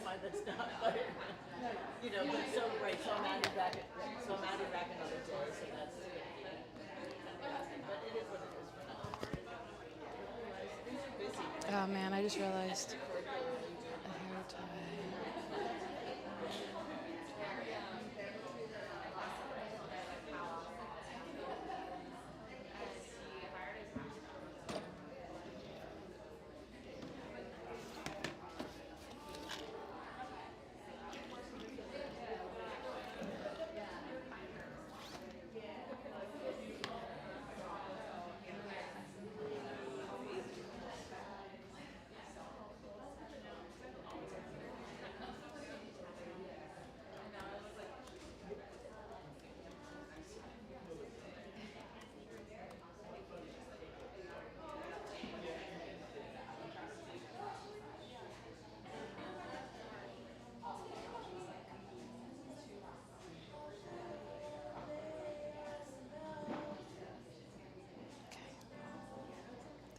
find that's not, but, you know, but so great, so mad you're back another day, so that's, but it is what it is for now. Things are busy. Oh man, I just realized a hair tie.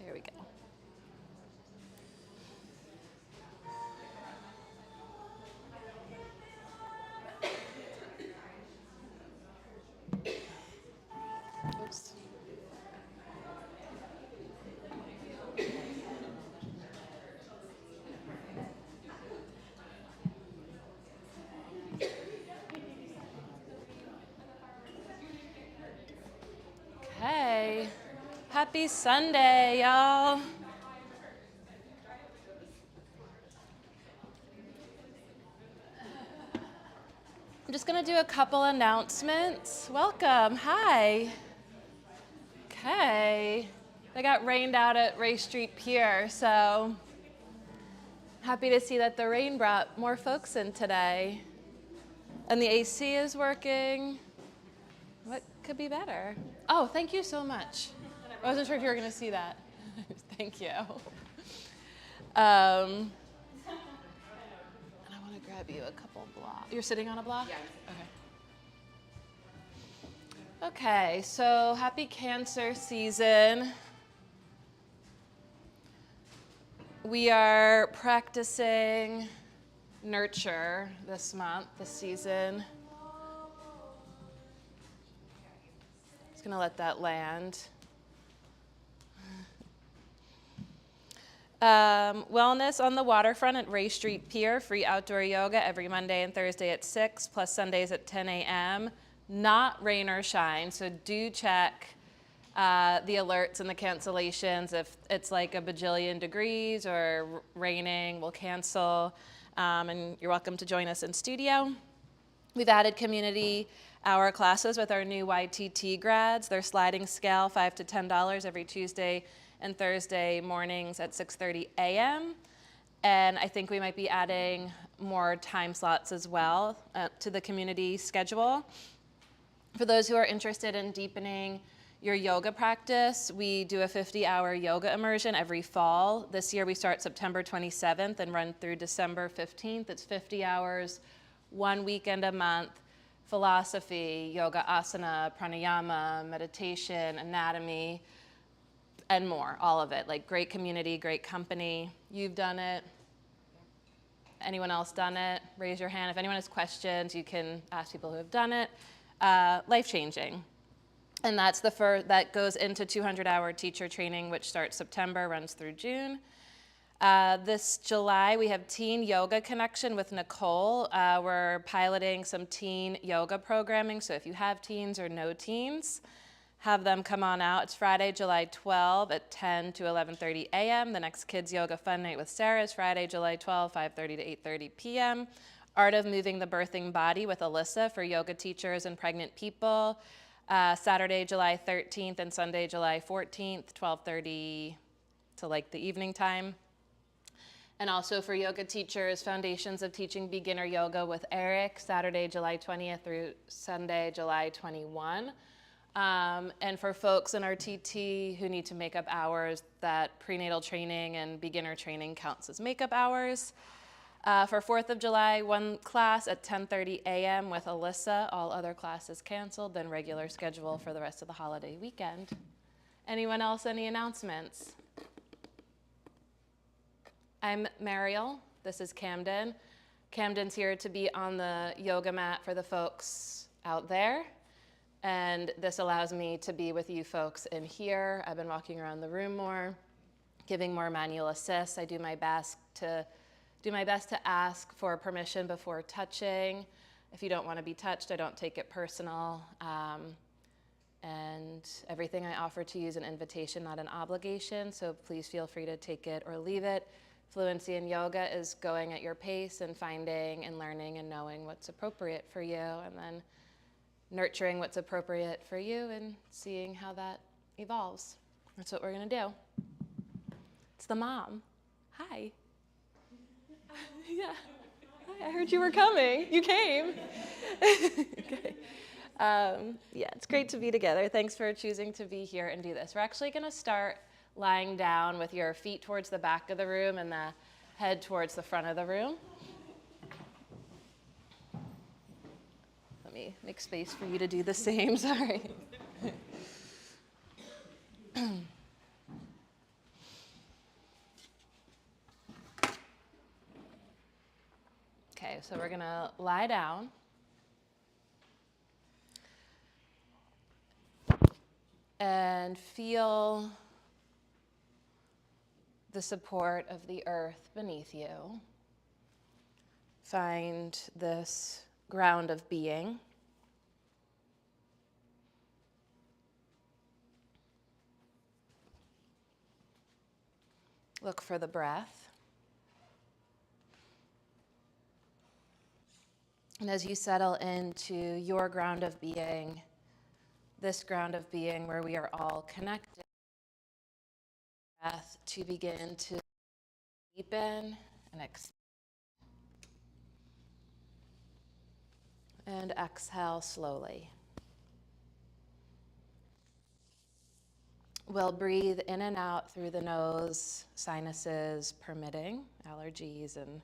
There we go. Oops. Okay. Happy Sunday, y'all. I'm just going to do a couple announcements. Welcome. Hi. Okay. They got rained out at Ray Street Pier, so happy to see that the rain brought more folks in today. And the AC is working. What could be better? Oh, thank you so much. I wasn't sure if you were going to see that. Thank you. And I want to grab you a couple blocks. You're sitting on a block? Yeah. Okay. Okay, so happy Cancer season. We are practicing nurture this month, this season. Just gonna let that land. Wellness on the waterfront at Ray Street Pier, free outdoor yoga every Monday and Thursday at 6, plus Sundays at 10 a.m. Not rain or shine, so do check the alerts and the cancellations. If it's like a bajillion degrees or raining, we'll cancel. And you're welcome to join us in studio. We've added community hour classes with our new YTT grads. They're sliding scale, $5 to $10 every Tuesday and Thursday mornings at 6:30 a.m. And I think we might be adding more time slots as well to the community schedule. For those who are interested in deepening your yoga practice, we do a 50-hour yoga immersion every fall. This year we start September 27th and run through December 15th. It's 50 hours, 1 weekend a month, philosophy, yoga asana, pranayama, meditation, anatomy, and more, all of it. Like great community, great company. You've done it. Anyone else done it? Raise your hand. If anyone has questions, you can ask people who have done it. Life-changing. And that's that goes into 200-hour teacher training, which starts September, runs through June. This July, we have Teen Yoga Connection with Nicole. We're piloting some teen yoga programming, so if you have teens or no teens, have them come on out. It's Friday, July 12 at 10 to 11:30 a.m. The next Kids Yoga Fun Night with Sarah is Friday, July 12, 5:30 to 8:30 p.m. Art of Moving the Birthing Body with Alyssa for yoga teachers and pregnant people. Saturday, July 13th and Sunday, July 14th, 12:30 to like the evening time. And also for yoga teachers, Foundations of Teaching Beginner Yoga with Eric, Saturday, July 20th through Sunday, July 21. And for folks in our TT who need to make up hours, that prenatal training and beginner training counts as makeup hours. For 4th of July, one class at 10:30 a.m. with Alyssa. All other classes canceled, then regular schedule for the rest of the holiday weekend. Anyone else, any announcements? I'm Mariel. This is Camden. Camden's here to be on the yoga mat for the folks out there. And this allows me to be with you folks in here. I've been walking around the room more, giving more manual assists. I do my best to ask for permission before touching. If you don't want to be touched, I don't take it personal. And everything I offer to you is an invitation, not an obligation, so please feel free to take it or leave it. Fluency in yoga is going at your pace and finding and learning and knowing what's appropriate for you, and then nurturing what's appropriate for you and seeing how that evolves. That's what we're gonna do. It's the mom. Hi. Yeah. Hi, I heard you were coming. You came. Okay. Yeah, it's great to be together. Thanks for choosing to be here and do this. We're actually gonna start lying down with your feet towards the back of the room and the head towards the front of the room. Let me make space for you to do the same, sorry. Okay, so we're gonna lie down. And feel the support of the earth beneath you. Find this ground of being. Look for the breath. And as you settle into your ground of being, this ground of being where we are all connected, breath to begin to deepen and expand. And exhale slowly. We'll breathe in and out through the nose, sinuses permitting, allergies and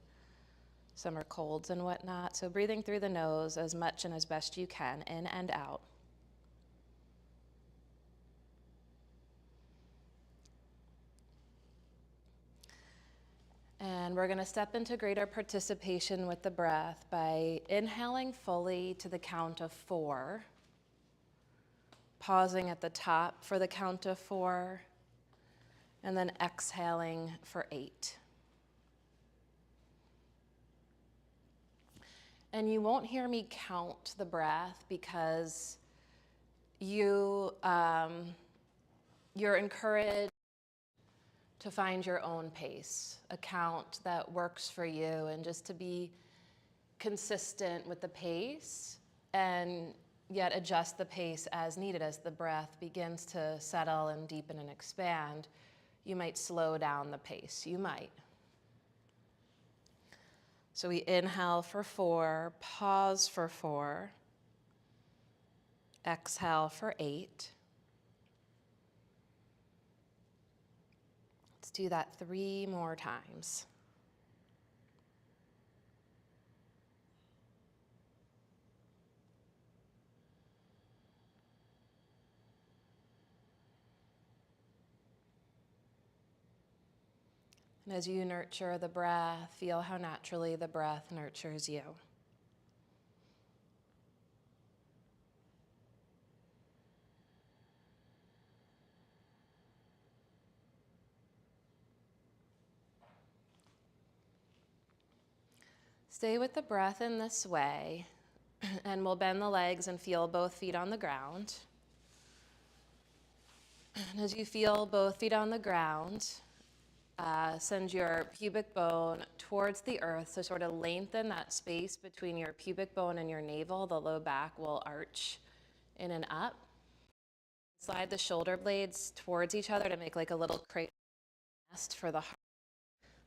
summer colds and whatnot. So breathing through the nose as much and as best you can, in and out. And we're going to step into greater participation with the breath by inhaling fully to the count of 4, pausing at the top for the count of 4, and then exhaling for 8. And you won't hear me count the breath because you're encouraged to find your own pace, a count that works for you, and just to be consistent with the pace and yet adjust the pace as needed. As the breath begins to settle and deepen and expand, you might slow down the pace. You might. So we inhale for 4, pause for 4, exhale for 8. Let's do that 3 more times. And as you nurture the breath, feel how naturally the breath nurtures you. Stay with the breath in this way, and we'll bend the legs and feel both feet on the ground. And as you feel both feet on the ground, send your pubic bone towards the earth, so sort of lengthen that space between your pubic bone and your navel. The low back will arch in and up. Slide the shoulder blades towards each other to make like a little crate nest for the heart.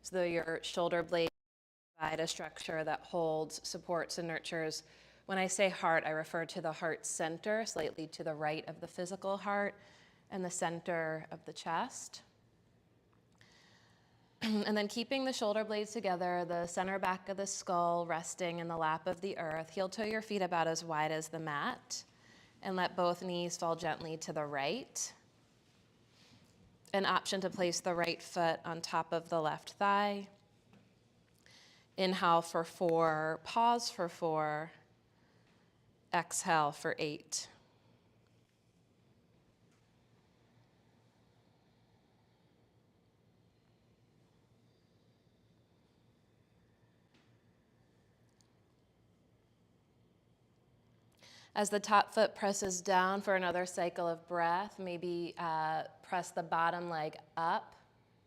So that your shoulder blades provide a structure that holds, supports, and nurtures. When I say heart, I refer to the heart center, slightly to the right of the physical heart, and the center of the chest. And then keeping the shoulder blades together, the center back of the skull resting in the lap of the earth, heel toe your feet about as wide as the mat, and let both knees fall gently to the right. An option to place the right foot on top of the left thigh. Inhale for 4, pause for 4, exhale for 8. As the top foot presses down for another cycle of breath, maybe press the bottom leg up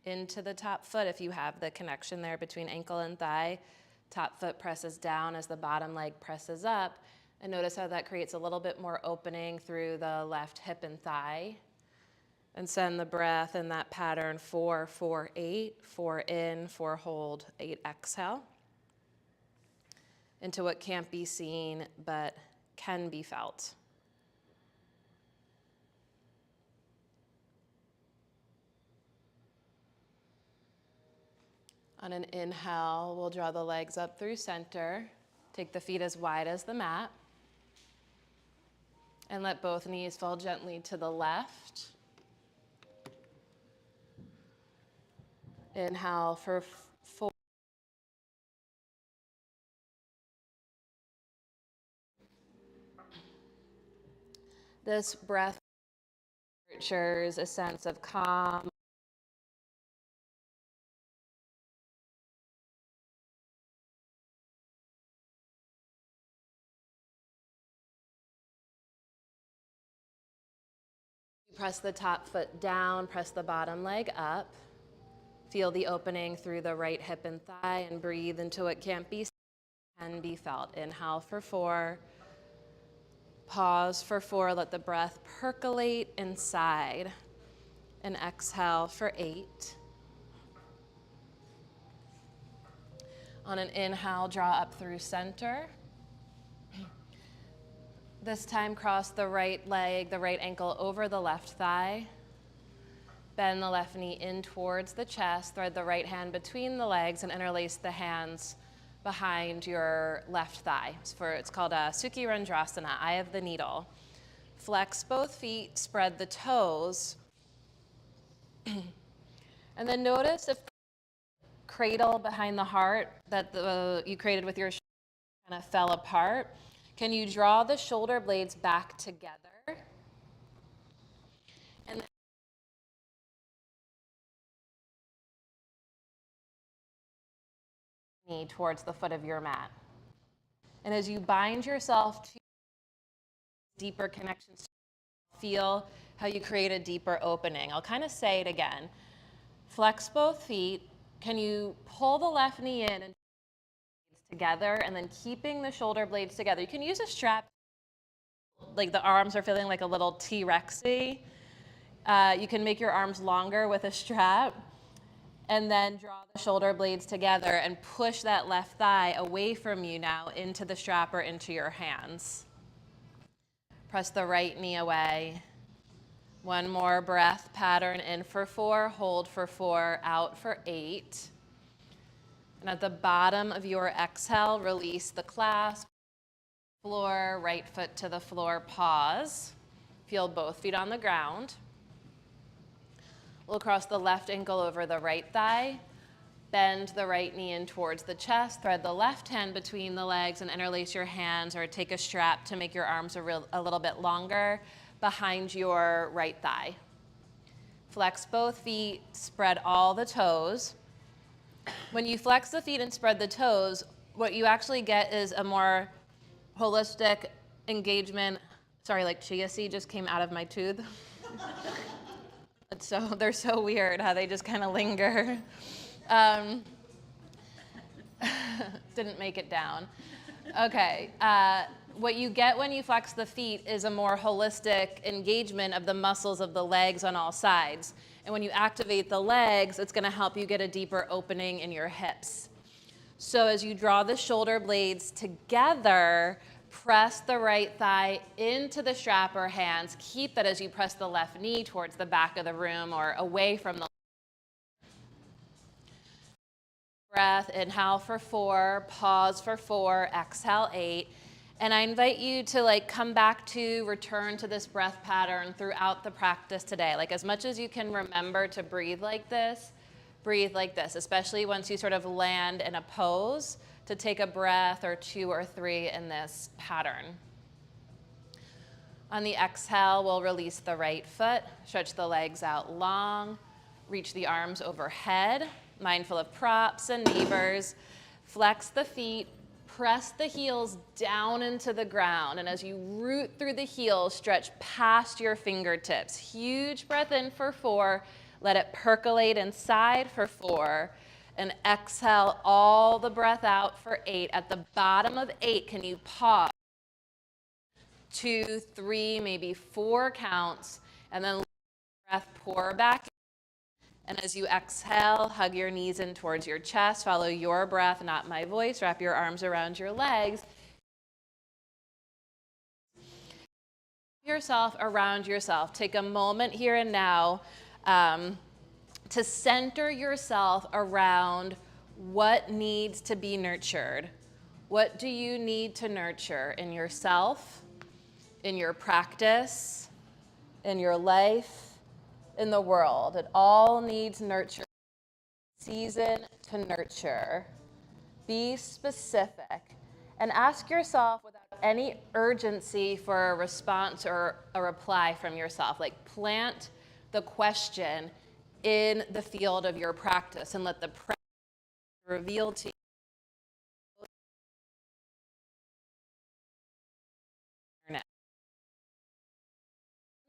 into the top foot if you have the connection there between ankle and thigh. Top foot presses down as the bottom leg presses up. And notice how that creates a little bit more opening through the left hip and thigh. And send the breath in that pattern 4, 4, 8, 4 in, 4 hold, 8 exhale. Into what can't be seen but can be felt. On an inhale, we'll draw the legs up through center. Take the feet as wide as the mat. And let both knees fall gently to the left. Inhale for 4. This breath nurtures a sense of calm. Press the top foot down, press the bottom leg up. Feel the opening through the right hip and thigh and breathe into what can't be seen, can be felt. Inhale for 4. Pause for 4, let the breath percolate inside. And exhale for 8. On an inhale, draw up through center. This time, cross the right leg, the right ankle over the left thigh. Bend the left knee in towards the chest. Thread the right hand between the legs and interlace the hands behind your left thigh. It's called a Sukhi Rendrasana, eye of the needle. Flex both feet, spread the toes. And then notice if cradle behind the heart that you created with your shoulder kind of fell apart. Can you draw the shoulder blades back together? And knee towards the foot of your mat. And as you bind yourself to deeper connections, feel how you create a deeper opening. I'll kind of say it again. Flex both feet. Can you pull the left knee in and together, and then keeping the shoulder blades together? You can use a strap, like the arms are feeling like a little T-Rexy. You can make your arms longer with a strap, and then draw the shoulder blades together and push that left thigh away from you now into the strap or into your hands. Press the right knee away. One more breath pattern, in for 4, hold for 4, out for 8. And at the bottom of your exhale, release the clasp, floor, right foot to the floor, pause. Feel both feet on the ground. We'll cross the left ankle over the right thigh, bend the right knee in towards the chest, thread the left hand between the legs and interlace your hands, or take a strap to make your arms a little bit longer behind your right thigh. Flex both feet, spread all the toes. When you flex the feet and spread the toes, what you actually get is a more holistic engagement. Sorry, like chia seed just came out of my tooth. They're so weird how they just kind of linger. Didn't make it down. Okay. What you get when you flex the feet is a more holistic engagement of the muscles of the legs on all sides. And when you activate the legs, it's going to help you get a deeper opening in your hips. So as you draw the shoulder blades together, press the right thigh into the strap or hands. Keep that as you press the left knee towards the back of the room or away from the breath. Inhale for 4, pause for 4, exhale 8. And I invite you to come back to, return to this breath pattern throughout the practice today. As much as you can remember to breathe like this, breathe like this, especially once you sort of land in a pose, to take a breath or 2 or 3 in this pattern. On the exhale, we'll release the right foot, stretch the legs out long, reach the arms overhead, mindful of props and neighbors, flex the feet, press the heels down into the ground, and as you root through the heels, stretch past your fingertips. Huge breath in for 4, let it percolate inside for 4, and exhale all the breath out for 8. At the bottom of 8, can you pause? 2, 3, maybe 4 counts, and then let the breath pour back in. And as you exhale, hug your knees in towards your chest. Follow your breath, not my voice. Wrap your arms around your legs. Yourself around yourself. Take a moment here and now to center yourself around what needs to be nurtured. What do you need to nurture in yourself, in your practice, in your life, in the world? It all needs nurture. Season to nurture. Be specific and ask yourself without any urgency for a response or a reply from yourself. Like, plant the question in the field of your practice and let the practice reveal to you.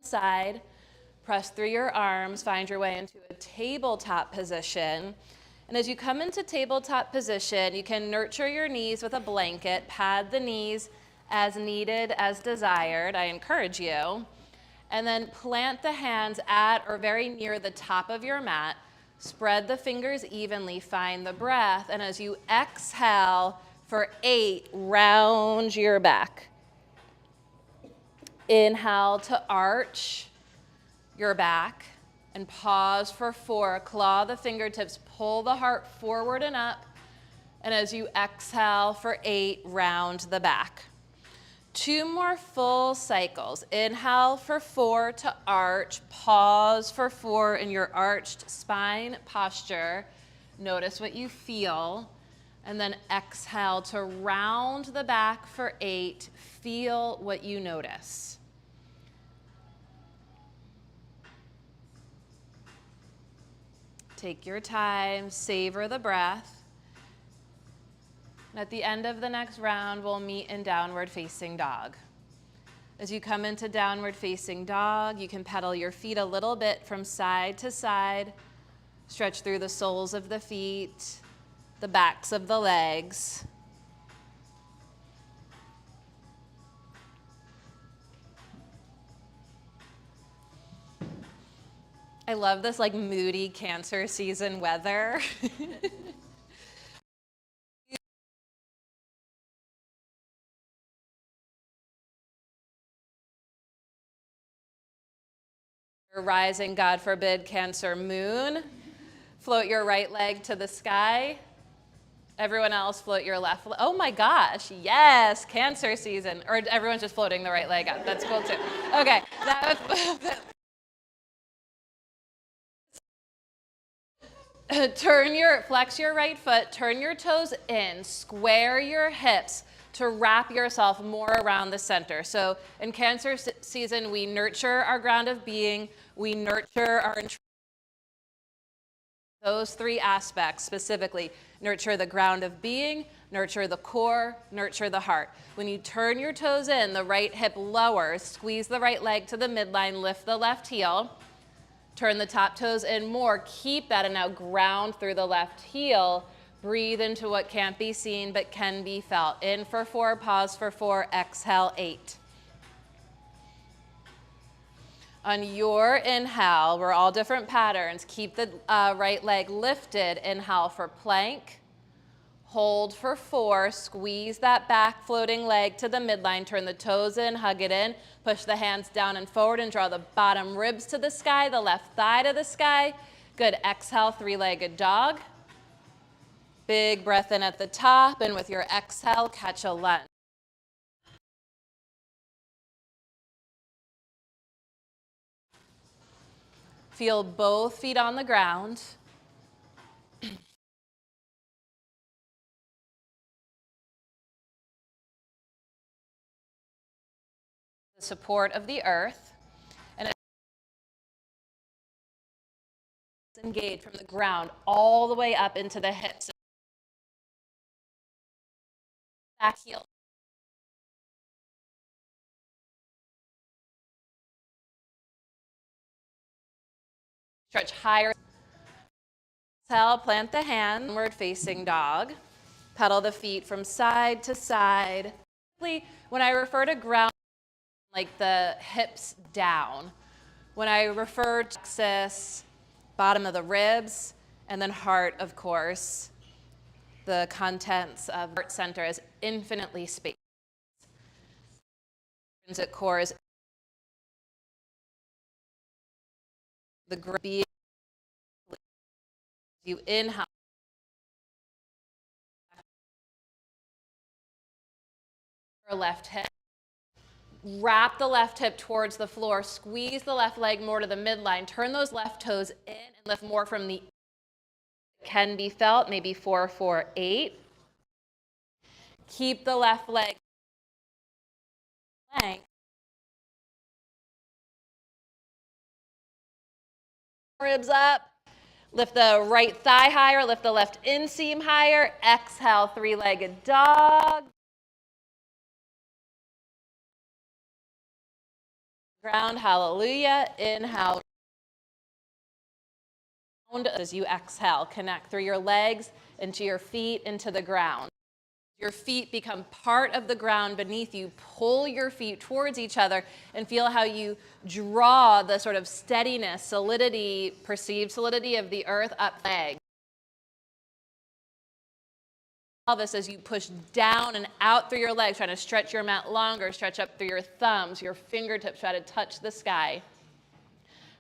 Side, press through your arms, find your way into a tabletop position. And as you come into tabletop position, you can nurture your knees with a blanket, pad the knees as needed, as desired. I encourage you. And then plant the hands at or very near the top of your mat. Spread the fingers evenly, find the breath. And as you exhale for 8, round your back. Inhale to arch your back and pause for 4. Claw the fingertips, pull the heart forward and up. And as you exhale for 8, round the back. 2 more full cycles. Inhale for 4 to arch. Pause for 4 in your arched spine posture. Notice what you feel. And then exhale to round the back for 8. Feel what you notice. Take your time, savor the breath. And at the end of the next round, we'll meet in downward facing dog. As you come into downward facing dog, you can pedal your feet a little bit from side to side. Stretch through the soles of the feet, the backs of the legs. I love this like moody Cancer season weather. Rising, God forbid, Cancer moon. Float your right leg to the sky. Everyone else float your left leg. Oh my gosh, yes, Cancer season. Or everyone's just floating the right leg up. That's cool too. Okay. Flex your right foot, turn your toes in, square your hips to wrap yourself more around the center. So in Cancer season, we nurture our ground of being, we nurture our those 3 aspects specifically. Nurture the ground of being, nurture the core, nurture the heart. When you turn your toes in, the right hip lowers, squeeze the right leg to the midline, lift the left heel. Turn the top toes in more, keep that, and now ground through the left heel. Breathe into what can't be seen but can be felt. In for 4, pause for 4, exhale 8. On your inhale, we're all different patterns. Keep the right leg lifted. Inhale for plank. Hold for 4, squeeze that back floating leg to the midline, turn the toes in, hug it in, push the hands down and forward and draw the bottom ribs to the sky, the left thigh to the sky. Good, exhale, 3-legged dog. Big breath in at the top, and with your exhale, catch a lunge. Feel both feet on the ground. support of the earth. And it's engaged from the ground all the way up into the hips. Back heel. Stretch higher. Exhale, plant the hand, downward facing dog. Pedal the feet from side to side. When I refer to ground, like the hips down. When I refer to axis, bottom of the ribs, and then heart, of course, the contents of heart center is infinitely spacious. Intrinsic core is the being. You inhale. Your left hip. Wrap the left hip towards the floor. Squeeze the left leg more to the midline. Turn those left toes in and lift more from the can be felt, maybe 4, 4, 8. Keep the left leg length. Ribs up. Lift the right thigh higher, lift the left inseam higher. Exhale, three-legged dog. Ground, hallelujah. Inhale. As you exhale, connect through your legs, into your feet, into the ground. Your feet become part of the ground beneath you. Pull your feet towards each other and feel how you draw the sort of steadiness, solidity, perceived solidity of the earth up leg. Pelvis as you push down and out through your legs, trying to stretch your mat longer, stretch up through your thumbs, your fingertips, try to touch the sky.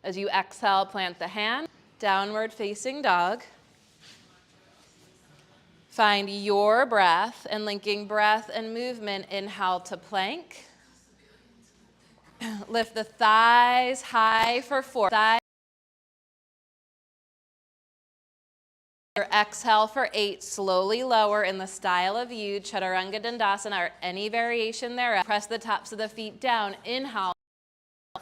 As you exhale, plant the hand, downward facing dog. Find your breath and linking breath and movement. Inhale to plank. Lift the thighs high for 4. Your exhale for 8. Slowly lower in the style of you, Chaturanga Dandasana, or any variation thereof. Press the tops of the feet down. Inhale,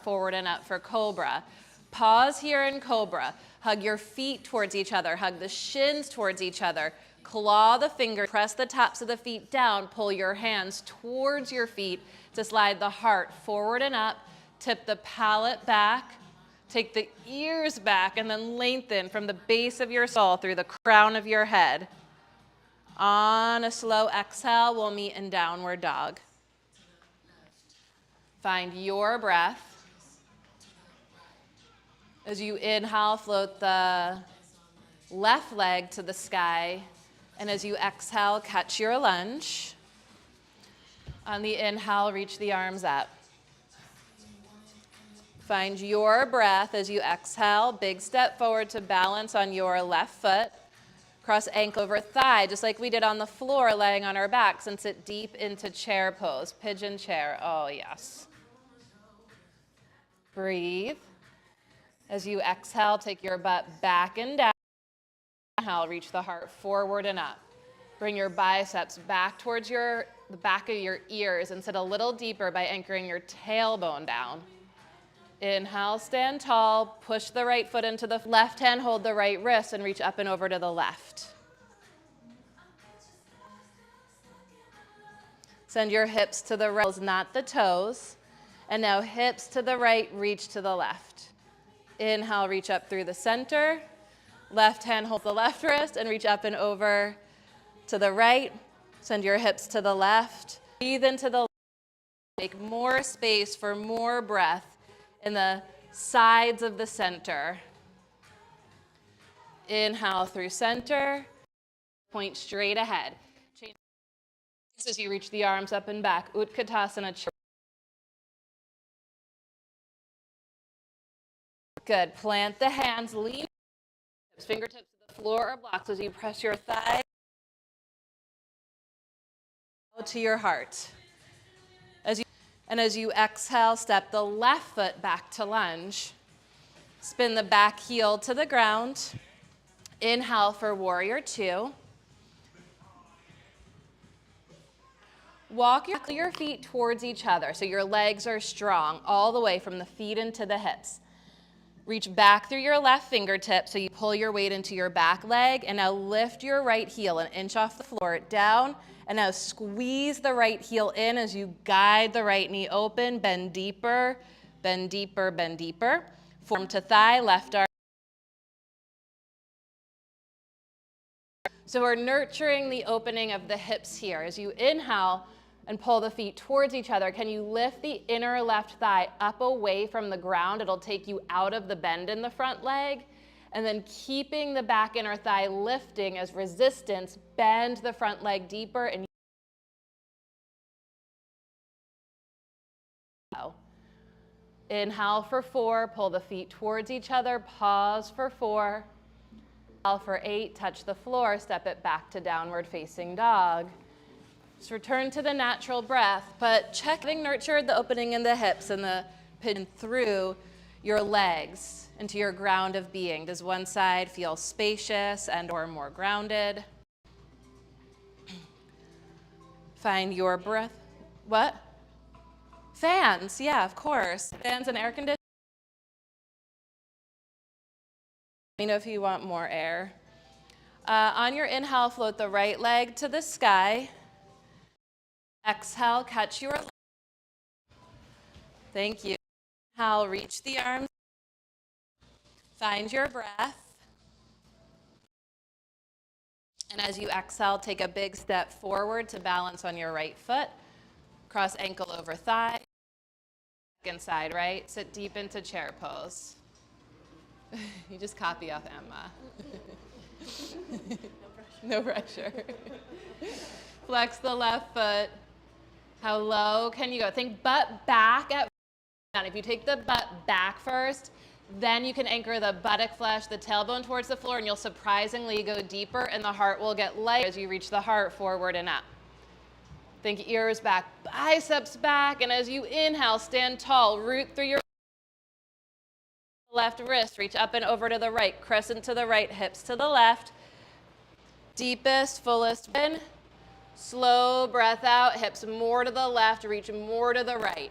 forward and up for Cobra. Pause here in Cobra. Hug your feet towards each other. Hug the shins towards each other. Claw the finger, press the tops of the feet down, pull your hands towards your feet to slide the heart forward and up, tip the palate back, take the ears back, and then lengthen from the base of your skull through the crown of your head. On a slow exhale, we'll meet in downward dog. Find your breath. As you inhale, float the left leg to the sky. And as you exhale, catch your lunge. On the inhale, reach the arms up. Find your breath as you exhale. Big step forward to balance on your left foot. Cross ankle over thigh, just like we did on the floor, laying on our backs, and sit deep into chair pose. Pigeon chair. Oh, yes. Breathe. As you exhale, take your butt back and down. Inhale, reach the heart forward and up. Bring your biceps back towards the back of your ears and sit a little deeper by anchoring your tailbone down. Inhale, stand tall. Push the right foot into the left hand, hold the right wrist, and reach up and over to the left. Send your hips to the right, not the toes. And now hips to the right, reach to the left. Inhale, reach up through the center. Left hand holds the left wrist and reach up and over to the right. Send your hips to the left. Breathe into the left. Make more space for more breath in the sides of the center. Inhale through center. Point straight ahead. Change as you reach the arms up and back. Utkatasana. Good. Plant the hands. Lean. Fingertips to the floor or blocks as you press your thigh to your heart. As you exhale, step the left foot back to lunge. Spin the back heel to the ground. Inhale for warrior 2. Walk your feet towards each other so your legs are strong all the way from the feet into the hips. Reach back through your left fingertip so you pull your weight into your back leg, and now lift your right heel an inch off the floor, down, and now squeeze the right heel in as you guide the right knee open. Bend deeper, bend deeper, bend deeper. Forearm to thigh, left arm. So we're nurturing the opening of the hips here. As you inhale and pull the feet towards each other, can you lift the inner left thigh up away from the ground? It'll take you out of the bend in the front leg. And then keeping the back inner thigh lifting as resistance, bend the front leg deeper and inhale for 4, pull the feet towards each other, pause for 4. Inhale for 8, touch the floor, step it back to downward facing dog. Just return to the natural breath, but check having nurtured the opening in the hips and the pin through your legs into your ground of being. Does one side feel spacious and or more grounded? Find your breath. What? Fans, yeah, of course. Fans and air conditioning. Let me know if you want more air. On your inhale, float the right leg to the sky. Exhale, catch your leg. Thank you. Inhale, reach the arms. Find your breath. And as you exhale, take a big step forward to balance on your right foot. Cross ankle over thigh. Second side, right? Sit deep into chair pose. You just copy off Emma. No pressure. Flex the left foot. How low can you go? Think butt back at down. If you take the butt back first, then you can anchor the buttock flesh, the tailbone towards the floor, and you'll surprisingly go deeper, and the heart will get light as you reach the heart forward and up. Think ears back, biceps back, and as you inhale, stand tall, root through your left wrist, reach up and over to the right, crescent to the right, hips to the left. Deepest, fullest in. Slow breath out, hips more to the left, reach more to the right.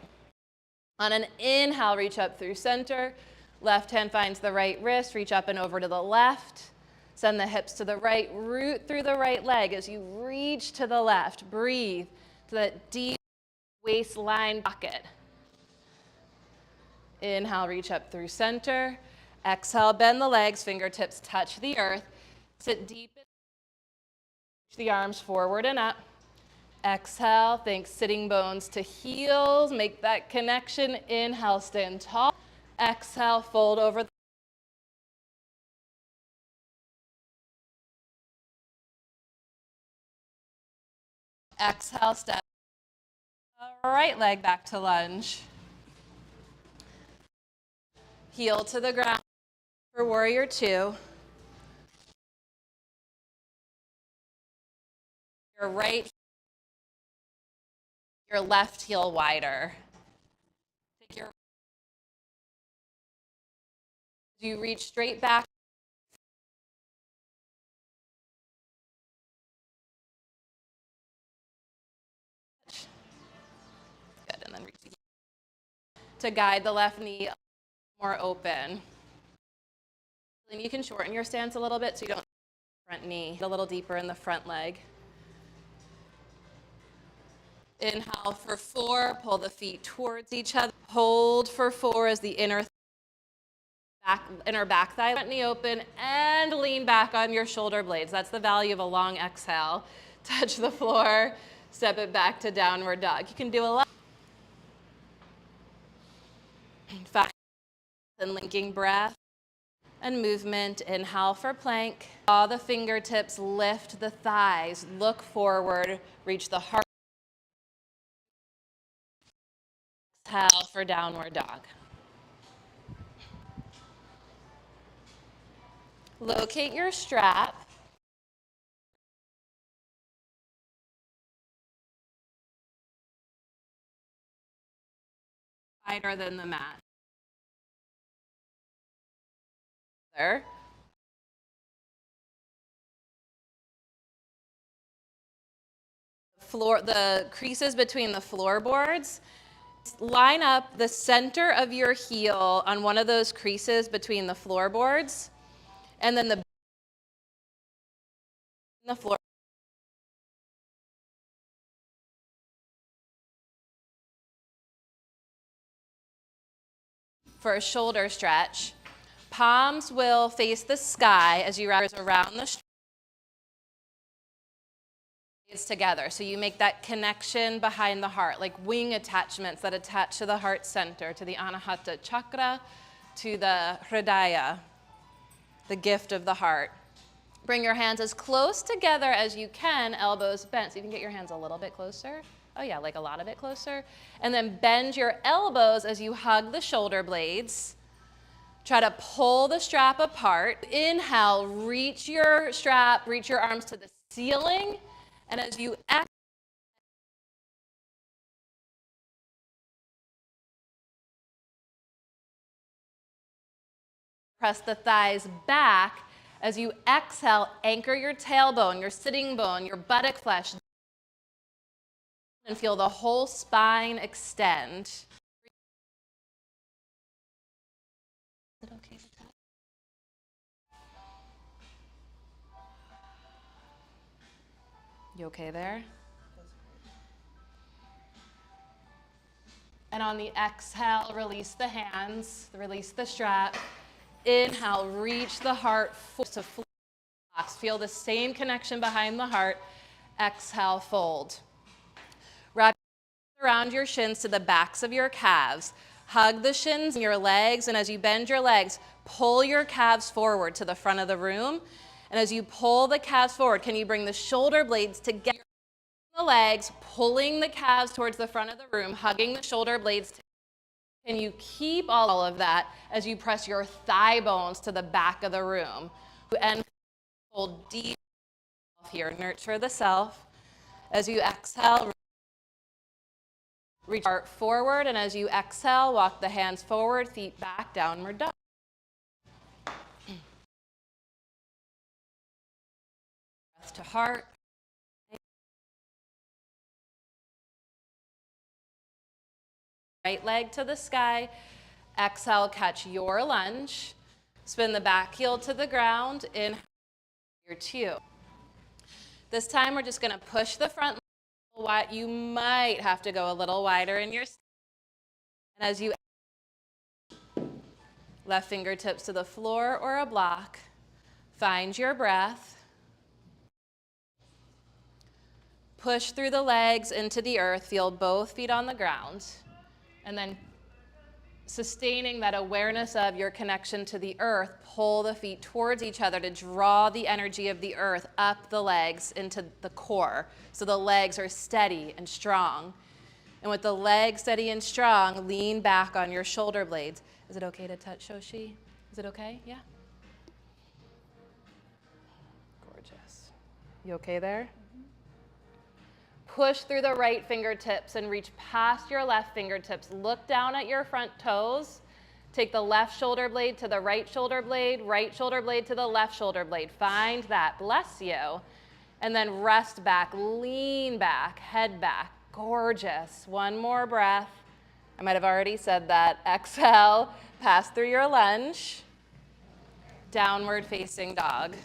On an inhale, reach up through center. Left hand finds the right wrist, reach up and over to the left. Send the hips to the right, root through the right leg as you reach to the left. Breathe to that deep waistline bucket. Inhale, reach up through center. Exhale, bend the legs, fingertips touch the earth. Sit deep. Reach the arms forward and up. Exhale, think sitting bones to heels. Make that connection. Inhale, stand tall. Exhale, fold over. Exhale, step right leg back to lunge. Heel to the ground for warrior 2. Your left heel wider. Take your, you reach straight back. Good, and then reach to guide the left knee more open. Then you can shorten your stance a little bit so you don't front knee, a little deeper in the front leg. Inhale for 4, pull the feet towards each other. Hold for 4 as the inner back thigh, front knee open, and lean back on your shoulder blades. That's the value of a long exhale. Touch the floor, step it back to downward dog. You can do a lot. 5, and linking breath and movement. Inhale for plank. Draw the fingertips, lift the thighs, look forward, reach the heart. Exhale for downward dog. Locate your strap. Wider than the mat. There. the creases between the floorboards. Line up the center of your heel on one of those creases between the floorboards, and then the floor. For a shoulder stretch. Palms will face the sky as you wrap around the shoulders together. So you make that connection behind the heart, like wing attachments that attach to the heart center, to the Anahata chakra, to the Hridaya, the gift of the heart. Bring your hands as close together as you can, elbows bent. So you can get your hands a little bit closer. Oh yeah, like a lot of it closer. And then bend your elbows as you hug the shoulder blades. Try to pull the strap apart. Inhale, reach your strap, reach your arms to the ceiling. And as you exhale, press the thighs back. As you exhale, anchor your tailbone, your sitting bone, your buttock flesh, and feel the whole spine extend. Is it okay to touch? You okay there? And on the exhale, release the hands, release the strap. Inhale, reach the heart to blocks. Feel the same connection behind the heart. Exhale, fold. Wrap around your shins to the backs of your calves. Hug the shins in your legs, and as you bend your legs, pull your calves forward to the front of the room. And as you pull the calves forward, can you bring the shoulder blades together? The legs, pulling the calves towards the front of the room, hugging the shoulder blades together. Can you keep all of that as you press your thigh bones to the back of the room? And hold deep here, nurture the self. As you exhale, reach heart forward, and as you exhale, walk the hands forward, feet back, downward dog. Breath to heart. Right leg to the sky. Exhale, catch your lunge. Spin the back heel to the ground. Inhale, your two. This time we're just going to push the front leg wide. You might have to go a little wider in your stance. And as you left fingertips to the floor or a block, find your breath. Push through the legs into the earth. Feel both feet on the ground. And then sustaining that awareness of your connection to the earth, pull the feet towards each other to draw the energy of the earth up the legs into the core. So the legs are steady and strong. And with the legs steady and strong, lean back on your shoulder blades. Is it okay to touch, Shoshi? Is it okay? Yeah? Gorgeous. You okay there? Push through the right fingertips and reach past your left fingertips. Look down at your front toes. Take the left shoulder blade to the right shoulder blade to the left shoulder blade. Find that. Bless you. And then rest back, lean back, head back. Gorgeous. One more breath. I might have already said that. Exhale, pass through your lunge. Downward facing dog.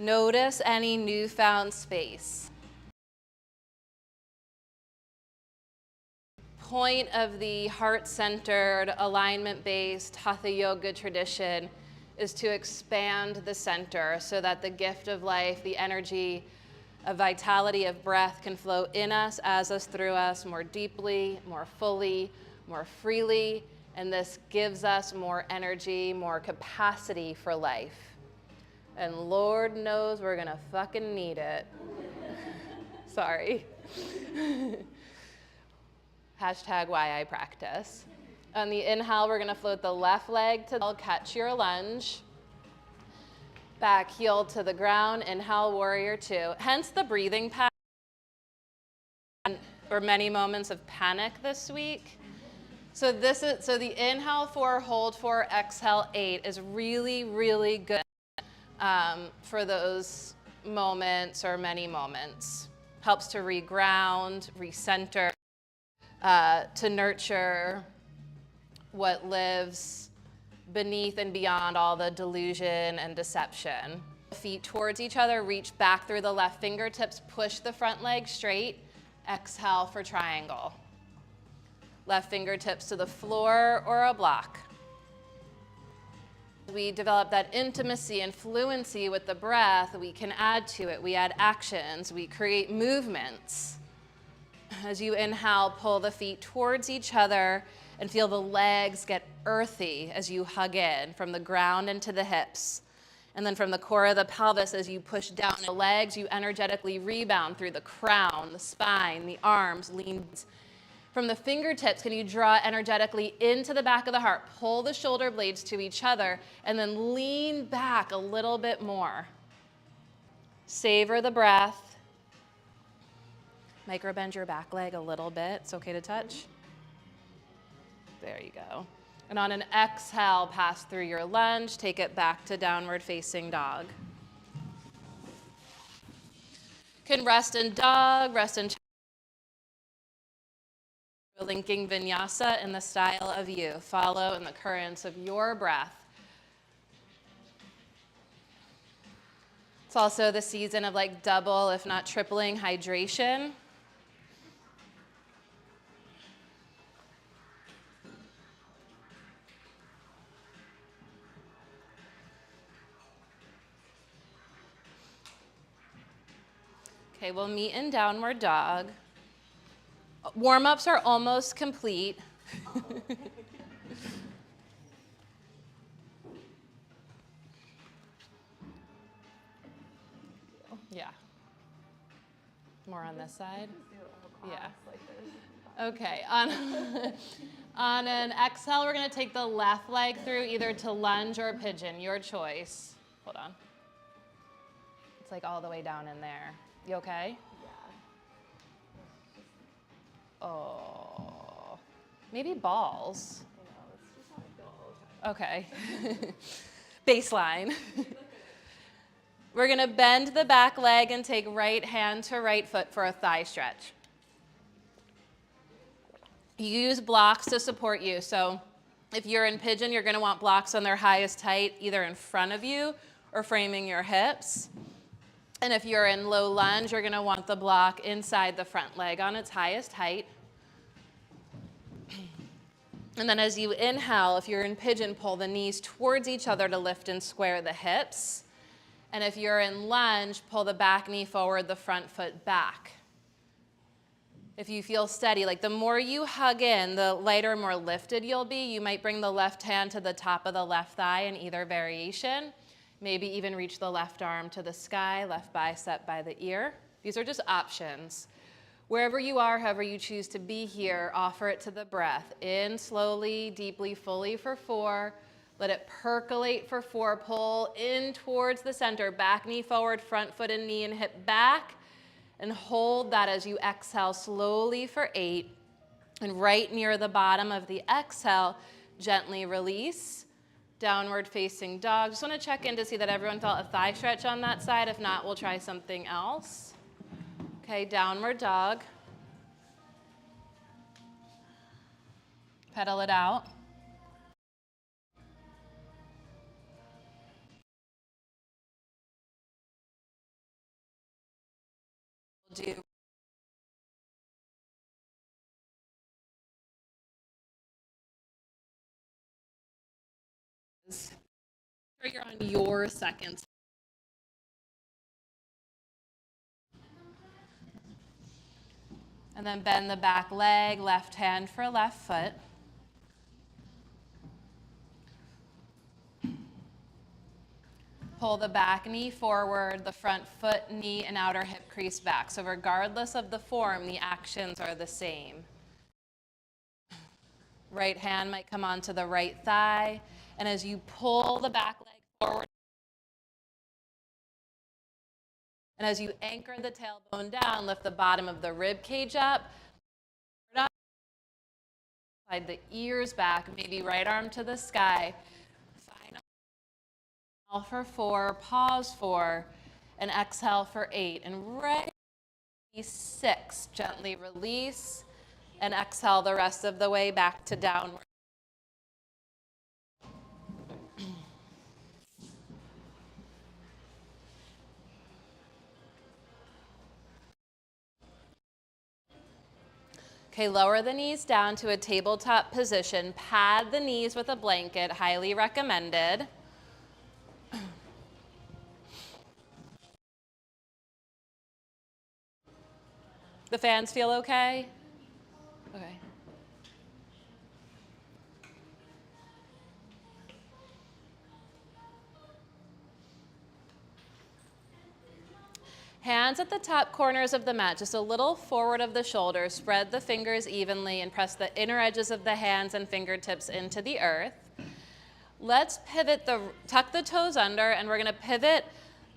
Notice any newfound space. Point of the heart-centered, alignment-based Hatha Yoga tradition is to expand the center so that the gift of life, the energy of vitality of breath can flow in us, as us, through us more deeply, more fully, more freely, and this gives us more energy, more capacity for life. And Lord knows we're gonna fucking need it. Sorry. Hashtag why I practice. On the inhale, we're gonna float the left leg to the catch your lunge. Back heel to the ground, inhale, warrior two. Hence the breathing pattern, or many moments of panic this week. So the inhale 4, hold 4, exhale 8 is really, really good. For those moments or many moments. Helps to reground, recenter, to nurture what lives beneath and beyond all the delusion and deception. Feet towards each other, reach back through the left fingertips, push the front leg straight, exhale for triangle. Left fingertips to the floor or a block. We develop that intimacy and fluency with the breath, we can add to it. We add actions, we create movements. As you inhale, pull the feet towards each other and feel the legs get earthy as you hug in from the ground into the hips. And then from the core of the pelvis, as you push down the legs, you energetically rebound through the crown, the spine, the arms, lean. From the fingertips, can you draw energetically into the back of the heart? Pull the shoulder blades to each other and then lean back a little bit more. Savor the breath. Microbend your back leg a little bit. It's okay to touch. There you go. And on an exhale, pass through your lunge. Take it back to downward facing dog. Can rest in dog, rest in linking vinyasa in the style of you. Follow in the currents of your breath. It's also the season of like double, if not tripling, hydration. Okay, we'll meet in downward dog. Warm-ups are almost complete. Yeah. More on this side? Yeah. Okay, on an exhale, we're gonna take the left leg through either to lunge or pigeon, your choice. Hold on. It's like all the way down in there. You okay? Oh, maybe balls. Okay. Baseline. We're going to bend the back leg and take right hand to right foot for a thigh stretch. Use blocks to support you. So if you're in pigeon, you're going to want blocks on their highest height, either in front of you or framing your hips. And if you're in low lunge, you're going to want the block inside the front leg on its highest height. And then as you inhale, if you're in pigeon, pull the knees towards each other to lift and square the hips. And if you're in lunge, pull the back knee forward, the front foot back. If you feel steady, like the more you hug in, the lighter, more lifted you'll be. You might bring the left hand to the top of the left thigh in either variation. Maybe even reach the left arm to the sky, left bicep by the ear. These are just options. Wherever you are, however you choose to be here, offer it to the breath. In slowly, deeply, fully for 4. Let it percolate for 4. Pull in towards the center. Back knee forward, front foot and knee and hip back. And hold that as you exhale slowly for 8. And right near the bottom of the exhale, gently release. Downward facing dog. Just want to check in to see that everyone felt a thigh stretch on that side. If not, we'll try something else. Okay, downward dog. Pedal it out. We'll do you're on your seconds. And then bend the back leg, left hand for left foot. Pull the back knee forward, the front foot, knee, and outer hip crease back. So regardless of the form, the actions are the same. Right hand might come onto the right thigh. And as you pull the back leg forward, and as you anchor the tailbone down, lift the bottom of the rib cage up. Slide the ears back, maybe right arm to the sky. Final for 4, pause 4, and exhale for 8. And right, 6, gently release and exhale the rest of the way back to downward. Okay, lower the knees down to a tabletop position. Pad the knees with a blanket, highly recommended. The fans feel okay? Okay. Hands at the top corners of the mat, just a little forward of the shoulders. Spread the fingers evenly and press the inner edges of the hands and fingertips into the earth. Let's pivot tuck the toes under, and we're going to pivot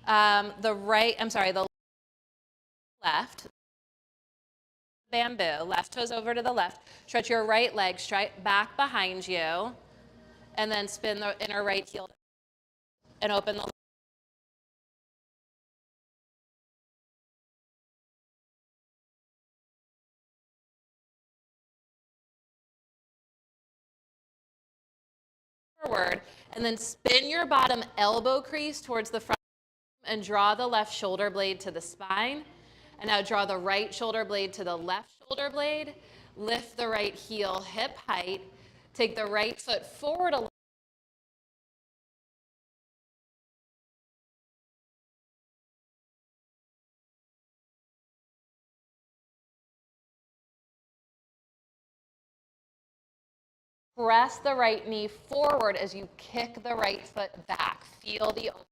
the left. Bamboo, left toes over to the left. Stretch your right leg straight back behind you, and then spin the inner right heel and open the forward, and then spin your bottom elbow crease towards the front and draw the left shoulder blade to the spine. And now draw the right shoulder blade to the left shoulder blade. Lift the right heel hip height. Take the right foot forward a little. Press the right knee forward as you kick the right foot back. Feel the open.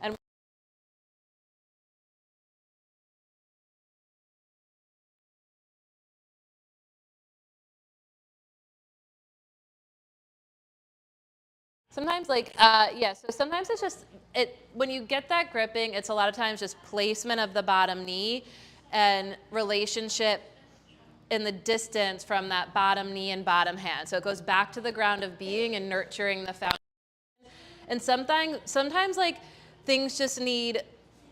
And sometimes so sometimes it's just, when you get that gripping, it's a lot of times just placement of the bottom knee and relationship in the distance from that bottom knee and bottom hand. So it goes back to the ground of being and nurturing the foundation. And sometimes like things just need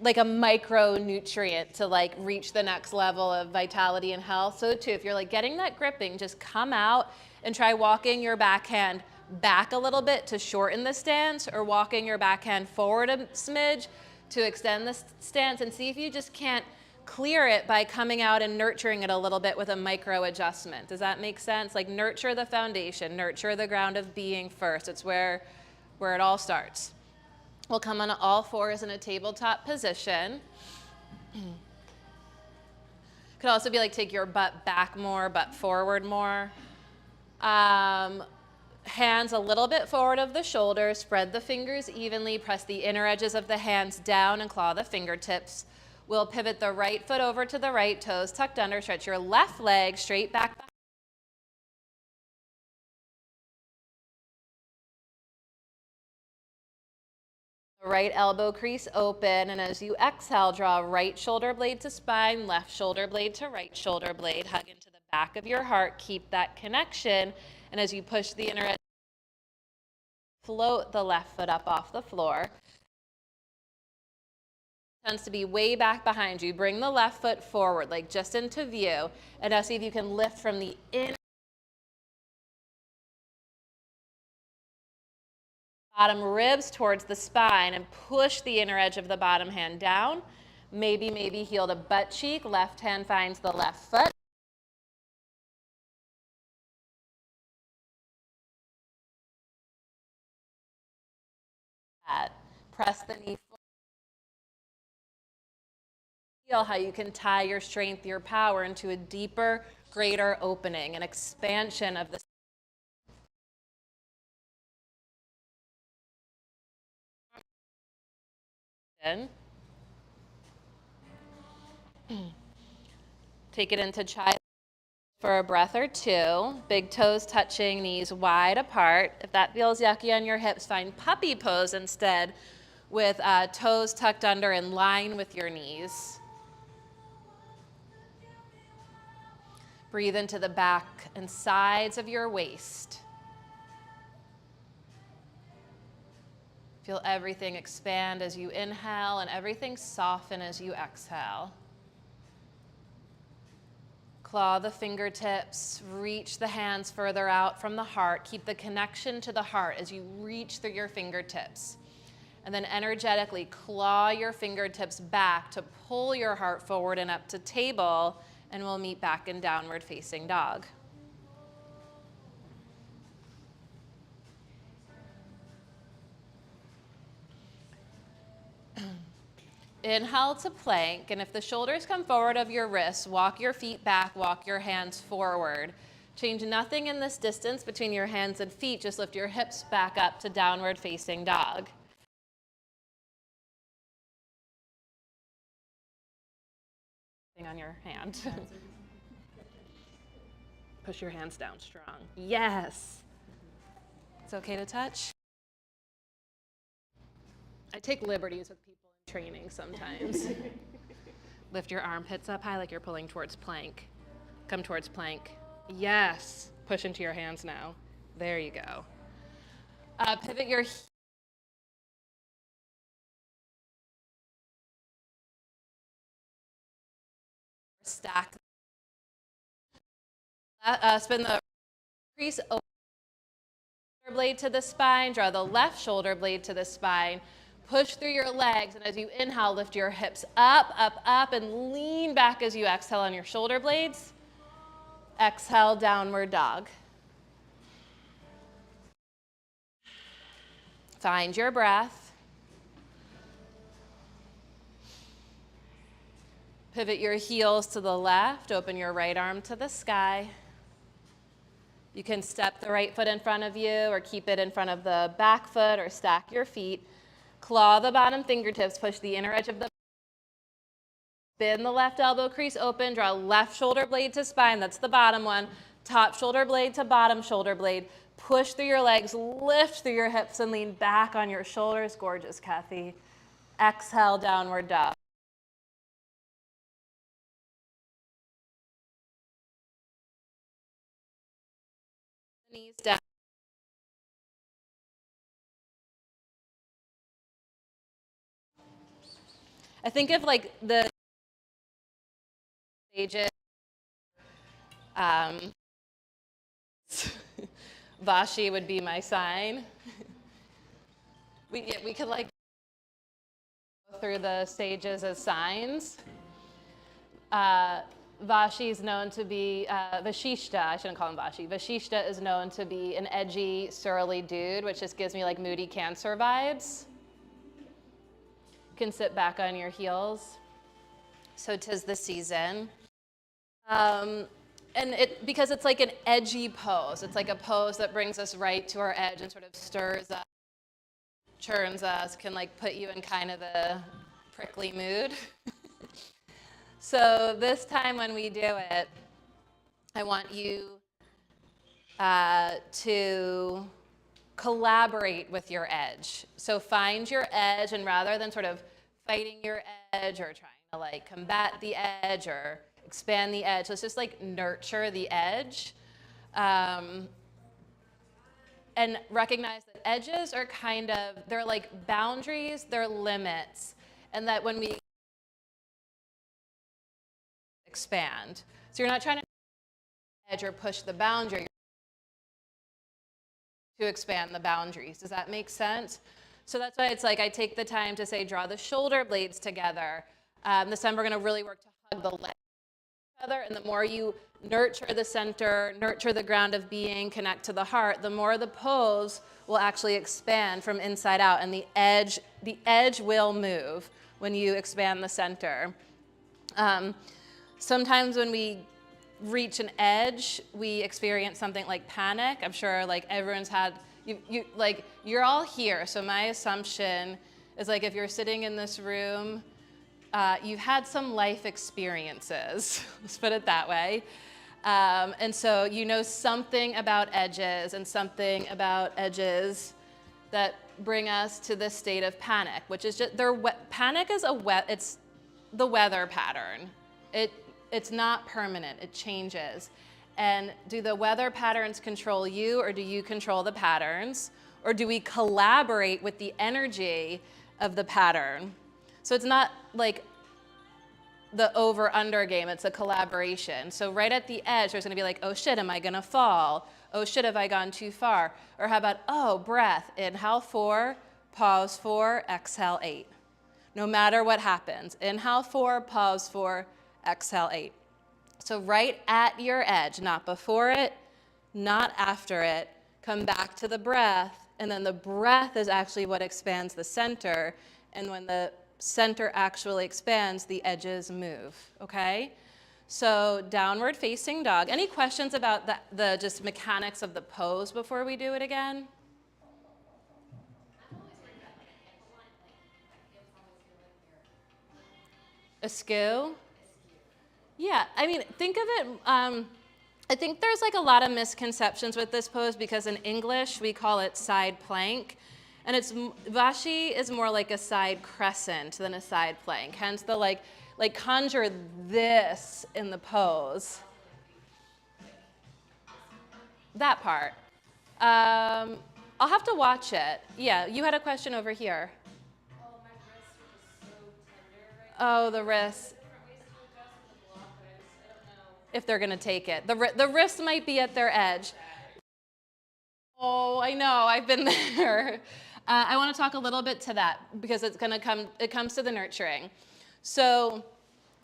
like a micronutrient to like reach the next level of vitality and health. So too, if you're like getting that gripping, just come out and try walking your backhand back a little bit to shorten the stance, or walking your backhand forward a smidge to extend the stance, and see if you just can't clear it by coming out and nurturing it a little bit with a micro adjustment. Does that make sense? Like nurture the foundation, nurture the ground of being first. It's where it all starts. We'll come on all fours in a tabletop position. Could also be like take your butt back more, butt forward more. Hands a little bit forward of the shoulders, spread the fingers evenly, press the inner edges of the hands down and claw the fingertips. We'll pivot the right foot over to the right, toes tucked under, stretch your left leg straight back. Right elbow crease open, and as you exhale, draw right shoulder blade to spine, left shoulder blade to right shoulder blade. Hug into the back of your heart, keep that connection, and as you push the inner edge, float the left foot up off the floor. Tends to be way back behind you. Bring the left foot forward, like just into view, and now see if you can lift from the inner bottom ribs towards the spine and push the inner edge of the bottom hand down. Maybe heel to butt cheek. Left hand finds the left foot. Press the knee forward. Feel how you can tie your strength, your power into a deeper, greater opening, an expansion of the Take it into child for a breath or two. Big toes touching, knees wide apart. If that feels yucky on your hips, find puppy pose instead, with toes tucked under in line with your knees. Breathe into the back and sides of your waist. Feel everything expand as you inhale and everything soften as you exhale. Claw the fingertips, reach the hands further out from the heart. Keep the connection to the heart as you reach through your fingertips. And then energetically claw your fingertips back to pull your heart forward and up to table, and we'll meet back in downward facing dog. Inhale to plank, and if the shoulders come forward of your wrists, walk your feet back, walk your hands forward. Change nothing in this distance between your hands and feet, just lift your hips back up to downward facing dog. On your hand. Push your hands down strong. Yes. It's okay to touch. I take liberties with people in training sometimes. Lift your armpits up high like you're pulling towards plank. Come towards plank. Yes. Push into your hands now. There you go. Pivot your stack. Spin the crease over the shoulder blade to the spine. Draw the left shoulder blade to the spine. Push through your legs, and as you inhale, lift your hips up, up, up, and lean back as you exhale on your shoulder blades. Exhale, downward dog. Find your breath. Pivot your heels to the left, open your right arm to the sky. You can step the right foot in front of you or keep it in front of the back foot or stack your feet. Claw the bottom fingertips, push the inner edge of the spin the left elbow crease open, draw left shoulder blade to spine, that's the bottom one. Top shoulder blade to bottom shoulder blade. Push through your legs, lift through your hips and lean back on your shoulders. Gorgeous, Kathy. Exhale, downward dog. Knees down. I think of like the stages, Vashi would be my sign. We could like go through the stages as signs. Vashi is known to be, Vashishta, I shouldn't call him Vashi. Vashishta is known to be an edgy, surly dude, which just gives me like moody Cancer vibes. You can sit back on your heels. So 'tis the season. And because it's like an edgy pose. It's like a pose that brings us right to our edge and sort of stirs us, churns us, can like put you in kind of a prickly mood. So this time when we do it, I want you to collaborate with your edge. So find your edge, and rather than sort of fighting your edge or trying to like combat the edge or expand the edge, let's just like nurture the edge. And recognize that edges are kind of, they're like boundaries, they're limits. And that when we expand, so you're not trying to edge or push the boundary, to expand the boundaries. Does that make sense? So that's why it's like I take the time to say draw the shoulder blades together. This time we're going to really work to hug the legs together, and the more you nurture the center, nurture the ground of being, connect to the heart, the more the pose will actually expand from inside out, and the edge will move when you expand the center. Sometimes when we reach an edge, we experience something like panic. I'm sure like everyone's had, you're all here. So my assumption is like if you're sitting in this room, you've had some life experiences, let's put it that way. And so you know something about edges and something about edges that bring us to this state of panic, which is just, panic is it's the weather pattern. It's not permanent, it changes. And do the weather patterns control you, or do you control the patterns? Or do we collaborate with the energy of the pattern? So it's not like the over-under game, it's a collaboration. So right at the edge, there's gonna be like, oh shit, am I gonna fall? Oh shit, have I gone too far? Or how about, oh, breath, inhale 4, pause 4, exhale 8. No matter what happens, inhale 4, pause 4, exhale 8. So right at your edge, not before it, not after it, come back to the breath, and then the breath is actually what expands the center, and when the center actually expands, the edges move, okay? So downward facing dog. Any questions about the just mechanics of the pose before we do it again? Askew? Yeah, I mean, think of it, I think there's like a lot of misconceptions with this pose because in English we call it side plank, and Vashi is more like a side crescent than a side plank, hence the like conjure this in the pose. That part. I'll have to watch it. Yeah, you had a question over here. Oh, my wrists are just so tender right Oh, the wrists. Different ways to adjust with the block, but I don't know. If they're gonna take it. The wrists might be at their edge. Oh, I know, I've been there. I wanna talk a little bit to that because it comes to the nurturing. So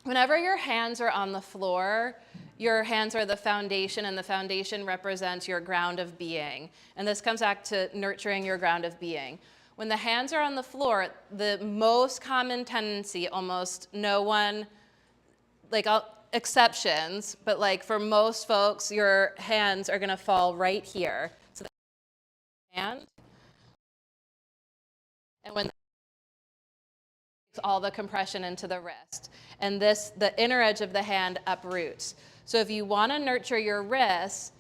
whenever your hands are on the floor, your hands are the foundation, and the foundation represents your ground of being. And this comes back to nurturing your ground of being. When the hands are on the floor, the most common tendency, almost no one, exceptions, but like for most folks, your hands are gonna fall right here. So the hand, and when all the compression into the wrist. And the inner edge of the hand uproots. So if you wanna nurture your wrists,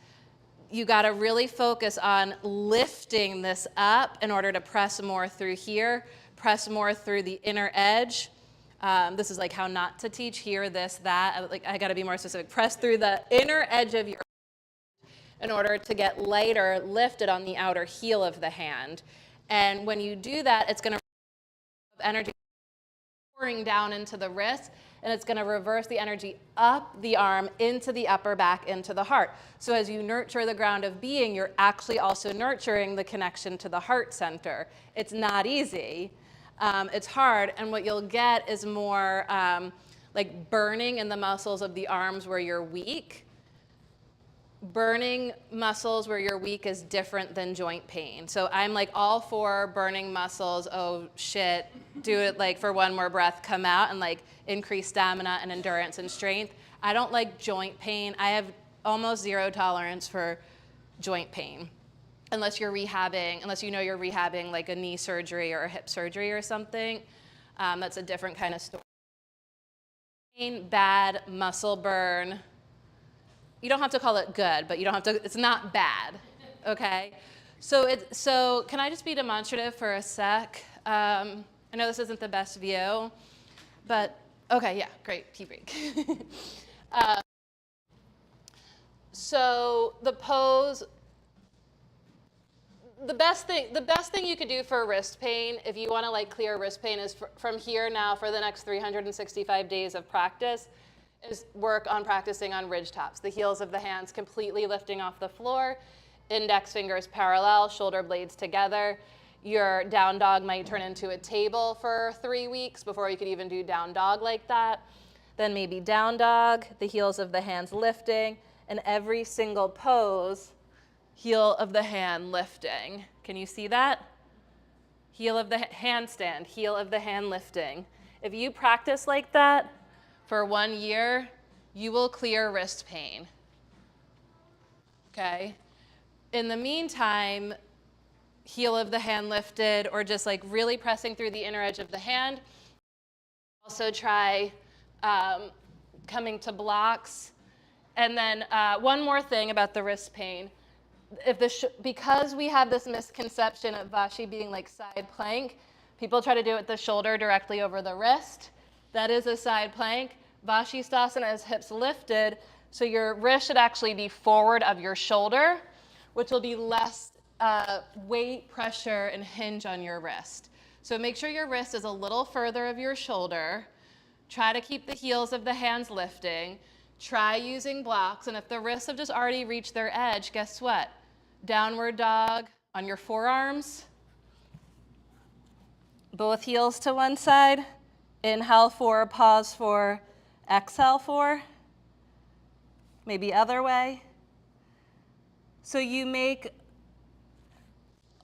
you gotta really focus on lifting this up in order to press more through here, press more through the inner edge. This is like how not to teach here, this, that. I gotta be more specific. Press through the inner edge of your in order to get lighter lifted on the outer heel of the hand. And when you do that, it's gonna energy pouring down into the wrist, and it's gonna reverse the energy up the arm, into the upper back, into the heart. So as you nurture the ground of being, you're actually also nurturing the connection to the heart center. It's not easy, it's hard, and what you'll get is more like burning in the muscles of the arms where you're weak. Burning muscles where you're weak is different than joint pain. So I'm like all for burning muscles, oh shit, do it like for one more breath, come out, and like increase stamina and endurance and strength. I don't like joint pain. I have almost zero tolerance for joint pain. Unless you're rehabbing, unless you know you're rehabbing like a knee surgery or a hip surgery or something. That's a different kind of story. Pain, bad, muscle burn. You don't have to call it good, but you don't have to, it's not bad, okay? So can I just be demonstrative for a sec? I know this isn't the best view, but okay, yeah, great, tea break. So the pose, the best thing you could do for wrist pain, if you wanna like clear wrist pain, is from here now for the next 365 days of practice, is work on practicing on ridge tops. The heels of the hands completely lifting off the floor, index fingers parallel, shoulder blades together. Your down dog might turn into a table for 3 weeks before you could even do down dog like that. Then maybe down dog, the heels of the hands lifting, and every single pose, heel of the hand lifting. Can you see that? Heel of the handstand, heel of the hand lifting. If you practice like that, for 1 year, you will clear wrist pain, okay? In the meantime, heel of the hand lifted, or just like really pressing through the inner edge of the hand. Also try coming to blocks. And then one more thing about the wrist pain. Because we have this misconception of Vashi being like side plank, people try to do it with the shoulder directly over the wrist. That is a side plank, Vashisthasana is hips lifted, so your wrist should actually be forward of your shoulder, which will be less weight, pressure, and hinge on your wrist. So make sure your wrist is a little further of your shoulder. Try to keep the heels of the hands lifting. Try using blocks, and if the wrists have just already reached their edge, guess what? Downward dog on your forearms. Both heels to one side. Inhale 4, pause 4, exhale 4. Maybe other way. So you make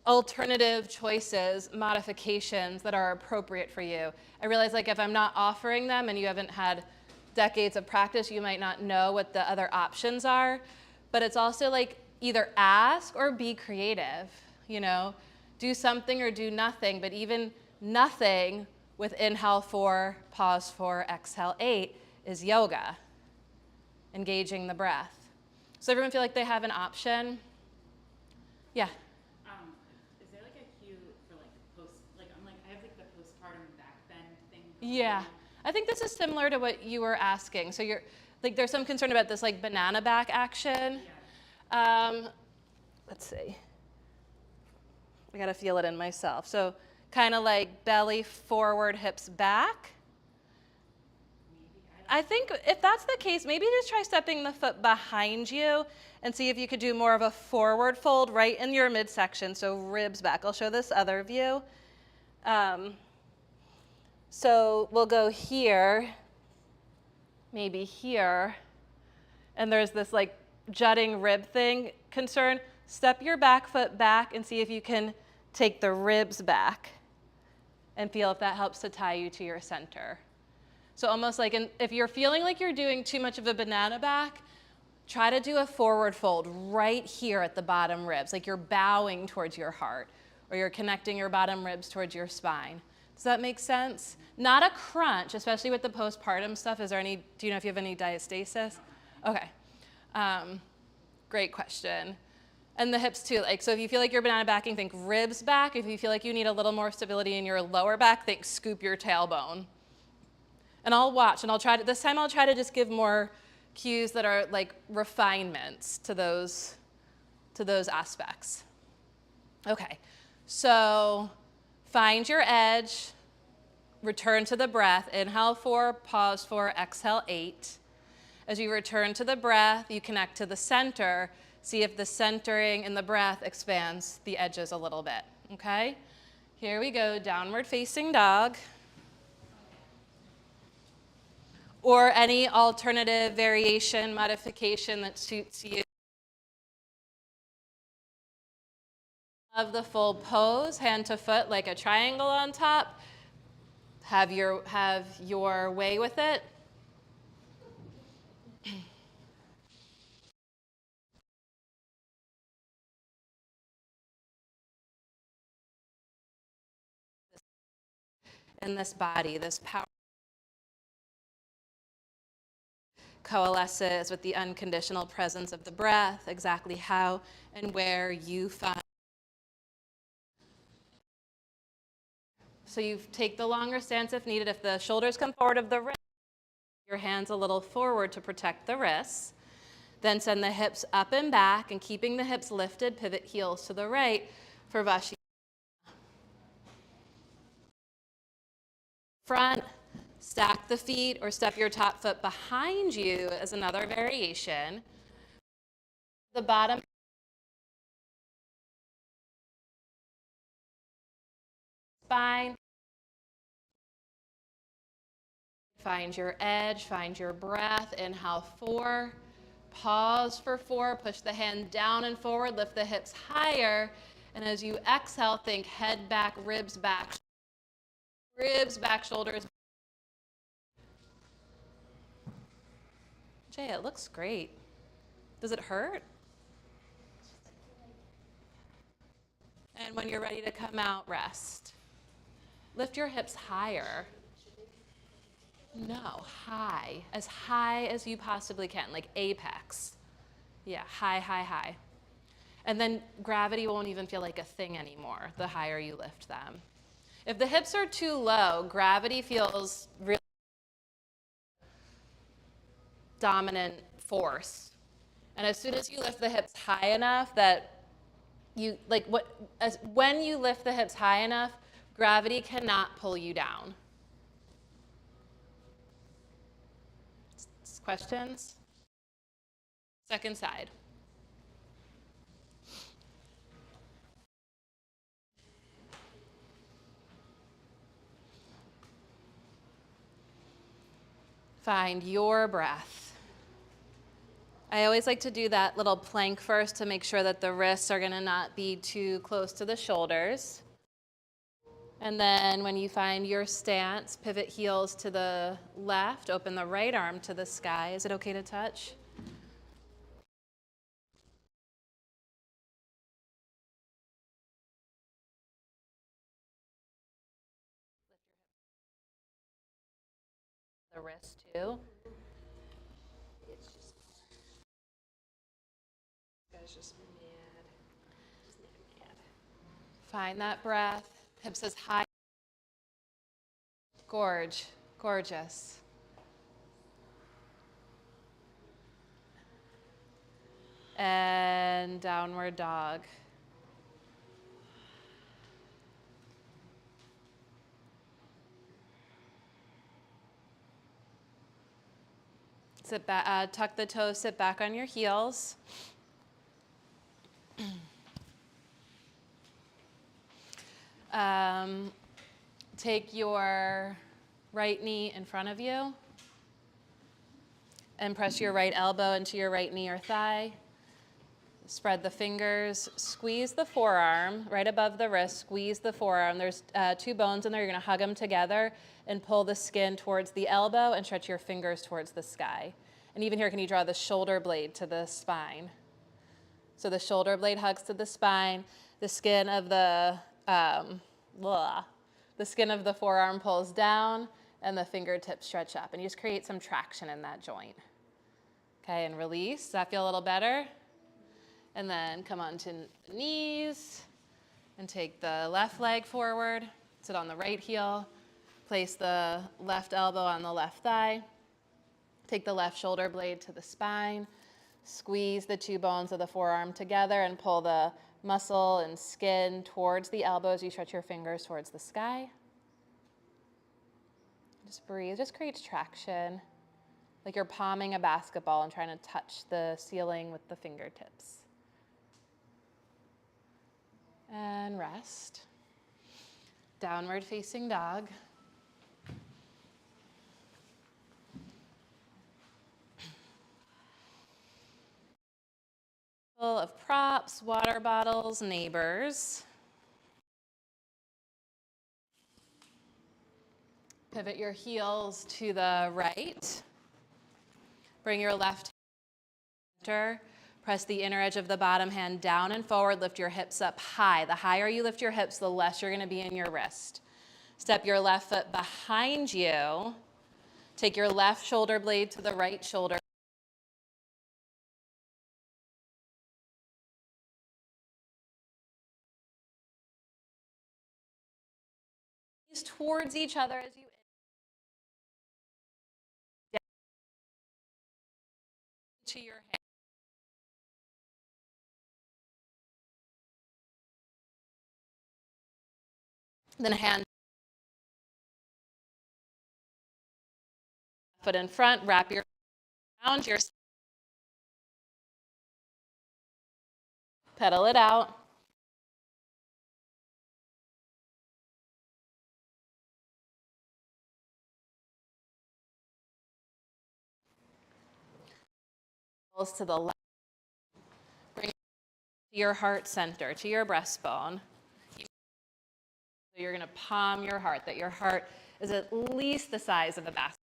alternative choices, modifications that are appropriate for you. I realize like if I'm not offering them and you haven't had decades of practice, you might not know what the other options are, but it's also like either ask or be creative, you know? Do something or do nothing, but even nothing with inhale 4, pause 4, exhale 8 is yoga, engaging the breath. So everyone feel like they have an option? Yeah. Is there like a cue for like I have like the postpartum back bend thing? Yeah, I think this is similar to what you were asking. So you're like, there's some concern about this like banana back action. Yeah. Let's see. I gotta feel it in myself. So kind of like belly forward, hips back. I think if that's the case, maybe just try stepping the foot behind you and see if you could do more of a forward fold right in your midsection, so ribs back. I'll show this other view. So we'll go here, maybe here, and there's this like jutting rib thing concern. Step your back foot back and see if you can take the ribs back and feel if that helps to tie you to your center. So almost like if you're feeling like you're doing too much of a banana back, try to do a forward fold right here at the bottom ribs, like you're bowing towards your heart or you're connecting your bottom ribs towards your spine. Does that make sense? Not a crunch, especially with the postpartum stuff. Is there any, do you know if you have any diastasis? Okay, great question. And the hips too, like, so if you feel like you're banana backing, think ribs back. If you feel like you need a little more stability in your lower back, think scoop your tailbone. And I'll watch, and this time I'll try to just give more cues that are like refinements to those aspects. Okay, so find your edge, return to the breath. Inhale 4, pause 4, exhale 8. As you return to the breath, you connect to the center. See if the centering in the breath expands the edges a little bit, okay? Here we go, downward facing dog. Or any alternative variation, modification that suits you. Of the full pose, hand to foot like a triangle on top. Have your way with it. In this body, this power coalesces with the unconditional presence of the breath, exactly how and where you find. So you take the longer stance if needed. If the shoulders come forward of the wrist, your hands a little forward to protect the wrists. Then send the hips up and back, and keeping the hips lifted, pivot heels to the right for Vashisthasana. Front, stack the feet or step your top foot behind you as another variation. The bottom spine. Find your edge, find your breath. Inhale 4, pause for 4, push the hand down and forward, lift the hips higher. And as you exhale, think head back, ribs back, shoulders. Jay, it looks great. Does it hurt? And when you're ready to come out, rest. Lift your hips higher. No, high as you possibly can, like apex. Yeah, high, high, high. And then gravity won't even feel like a thing anymore, the higher you lift them. If the hips are too low, gravity feels really. dominant force. And as soon as you lift the hips high enough that when you lift the hips high enough, gravity cannot pull you down. Questions? Second side. Find your breath. I always like to do that little plank first to make sure that the wrists are going to not be too close to the shoulders. And then when you find your stance, pivot heels to the left, open the right arm to the sky. Is it okay to touch? The wrist too. Just mad. Just mad. Find that breath. Hips as high. Gorgeous. And downward dog. Sit back, tuck the toes, sit back on your heels. Take your right knee in front of you and press your right elbow into your right knee or thigh. Spread the fingers, squeeze the forearm right above the wrist, squeeze the forearm. There's 2 bones in there. You're going to hug them together and pull the skin towards the elbow and stretch your fingers towards the sky. And even here, can you draw the shoulder blade to the spine? So the shoulder blade hugs to the spine. The skin of the forearm pulls down, and the fingertips stretch up. And you just create some traction in that joint. Okay, and release. Does that feel a little better? And then come onto the knees and take the left leg forward. Sit on the right heel. Place the left elbow on the left thigh. Take the left shoulder blade to the spine. Squeeze the 2 bones of the forearm together and pull the muscle and skin towards the elbows. You stretch your fingers towards the sky. Just breathe. Just creates traction. Like you're palming a basketball and trying to touch the ceiling with the fingertips. And rest. Downward facing dog. Full of props, water bottles, neighbors. Pivot your heels to the right. Bring your left hand. Press the inner edge of the bottom hand down and forward. Lift your hips up high. The higher you lift your hips, the less you're going to be in your wrist. Step your left foot behind you. Take your left shoulder blade to the right shoulder. Towards each other as you to your hand. Then hand foot in front, wrap your around your pedal it out. To the left. Bring your heart center, to your breastbone. So you're going to palm your heart, that your heart is at least the size of a basket.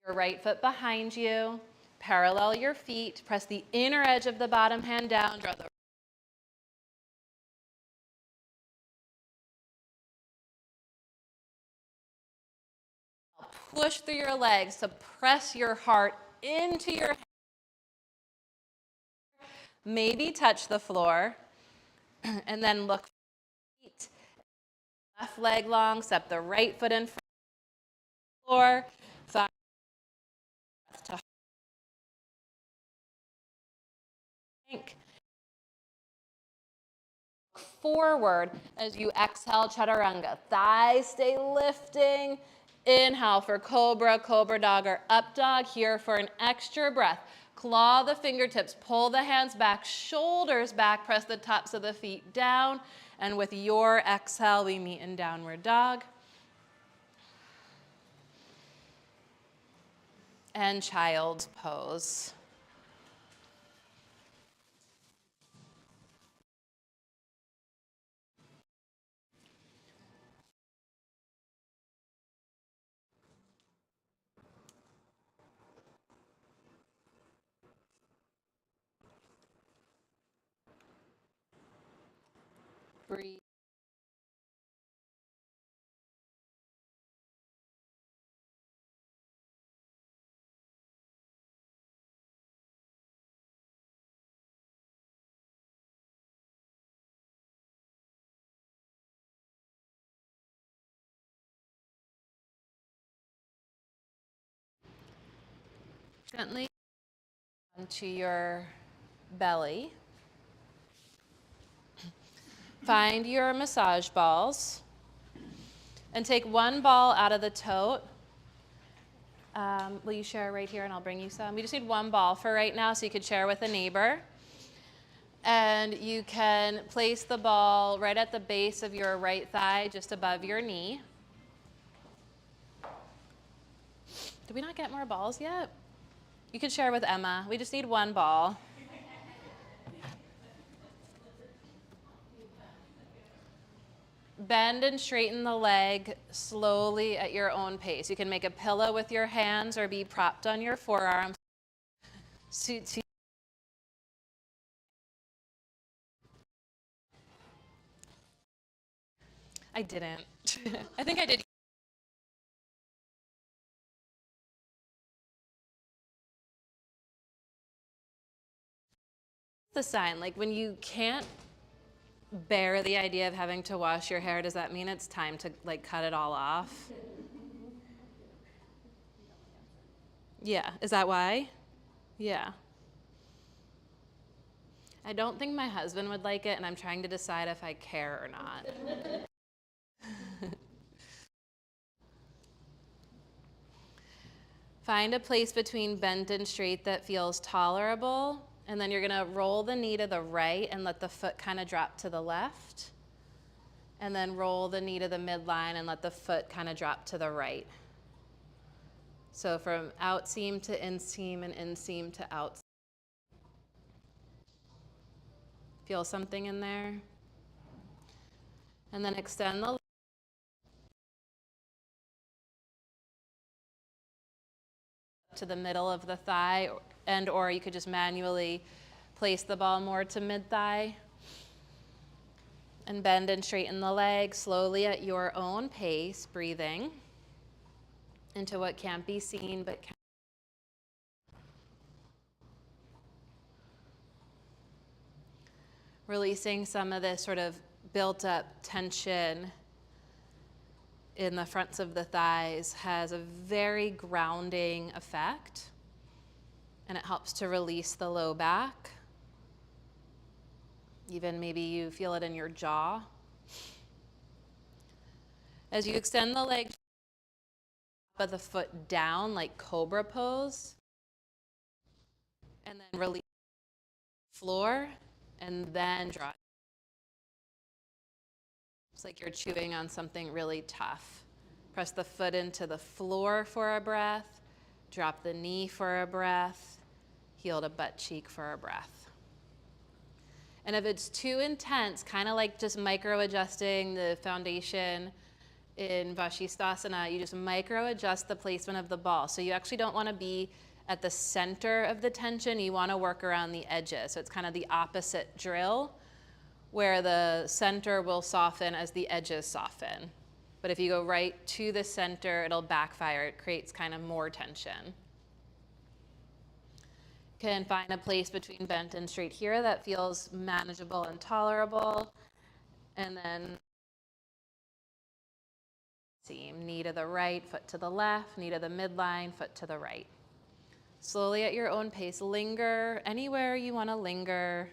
Your right foot behind you, parallel your feet, press the inner edge of the bottom hand down, draw the push through your legs to press your heart into your hand. Maybe touch the floor, and then look feet. Left leg long, step the right foot in front of the floor. Thigh to forward. As you exhale, chaturanga. Thighs stay lifting. Inhale for cobra, cobra dog, or up dog. Here for an extra breath. Claw the fingertips, pull the hands back, shoulders back, press the tops of the feet down. And with your exhale, we meet in downward dog. And child's pose. Breathe. Gently onto your belly. Find your massage balls and take one ball out of the tote. Will you share right here and I'll bring you some? We just need one ball for right now, so you could share with a neighbor. And you can place the ball right at the base of your right thigh, just above your knee. Did we not get more balls yet? You could share with Emma. We just need one ball. Bend and straighten the leg slowly at your own pace. You can make a pillow with your hands or be propped on your forearms. Suits you. I didn't. I think I did. The sign, like when you can't bear the idea of having to wash your hair, does that mean it's time to like cut it all off? Yeah, is that why? Yeah. I don't think my husband would like it, and I'm trying to decide if I care or not. Find a place between bent and straight that feels tolerable, and then you're gonna roll the knee to the right and let the foot kind of drop to the left. And then roll the knee to the midline and let the foot kind of drop to the right. So from outseam to inseam and inseam to outside. Feel something in there? And then extend the leg to the middle of the thigh, and or you could just manually place the ball more to mid-thigh. And bend and straighten the leg slowly at your own pace, breathing into what can't be seen but can. Releasing some of this sort of built up tension in the fronts of the thighs has a very grounding effect, and it helps to release the low back. Even maybe you feel it in your jaw. As you extend the leg, but the foot down like cobra pose, and then release the floor, and then draw. It's like you're chewing on something really tough. Press the foot into the floor for a breath, drop the knee for a breath, heel to butt cheek for a breath. And if it's too intense, kind of like just micro adjusting the foundation in Vashisthasana, you just micro adjust the placement of the ball. So you actually don't want to be at the center of the tension, you want to work around the edges. So it's kind of the opposite drill, where the center will soften as the edges soften. But if you go right to the center, it'll backfire. It creates kind of more tension. Can find a place between bent and straight here that feels manageable and tolerable. And then seam, knee to the right, foot to the left, knee to the midline, foot to the right. Slowly at your own pace, linger anywhere you want to linger.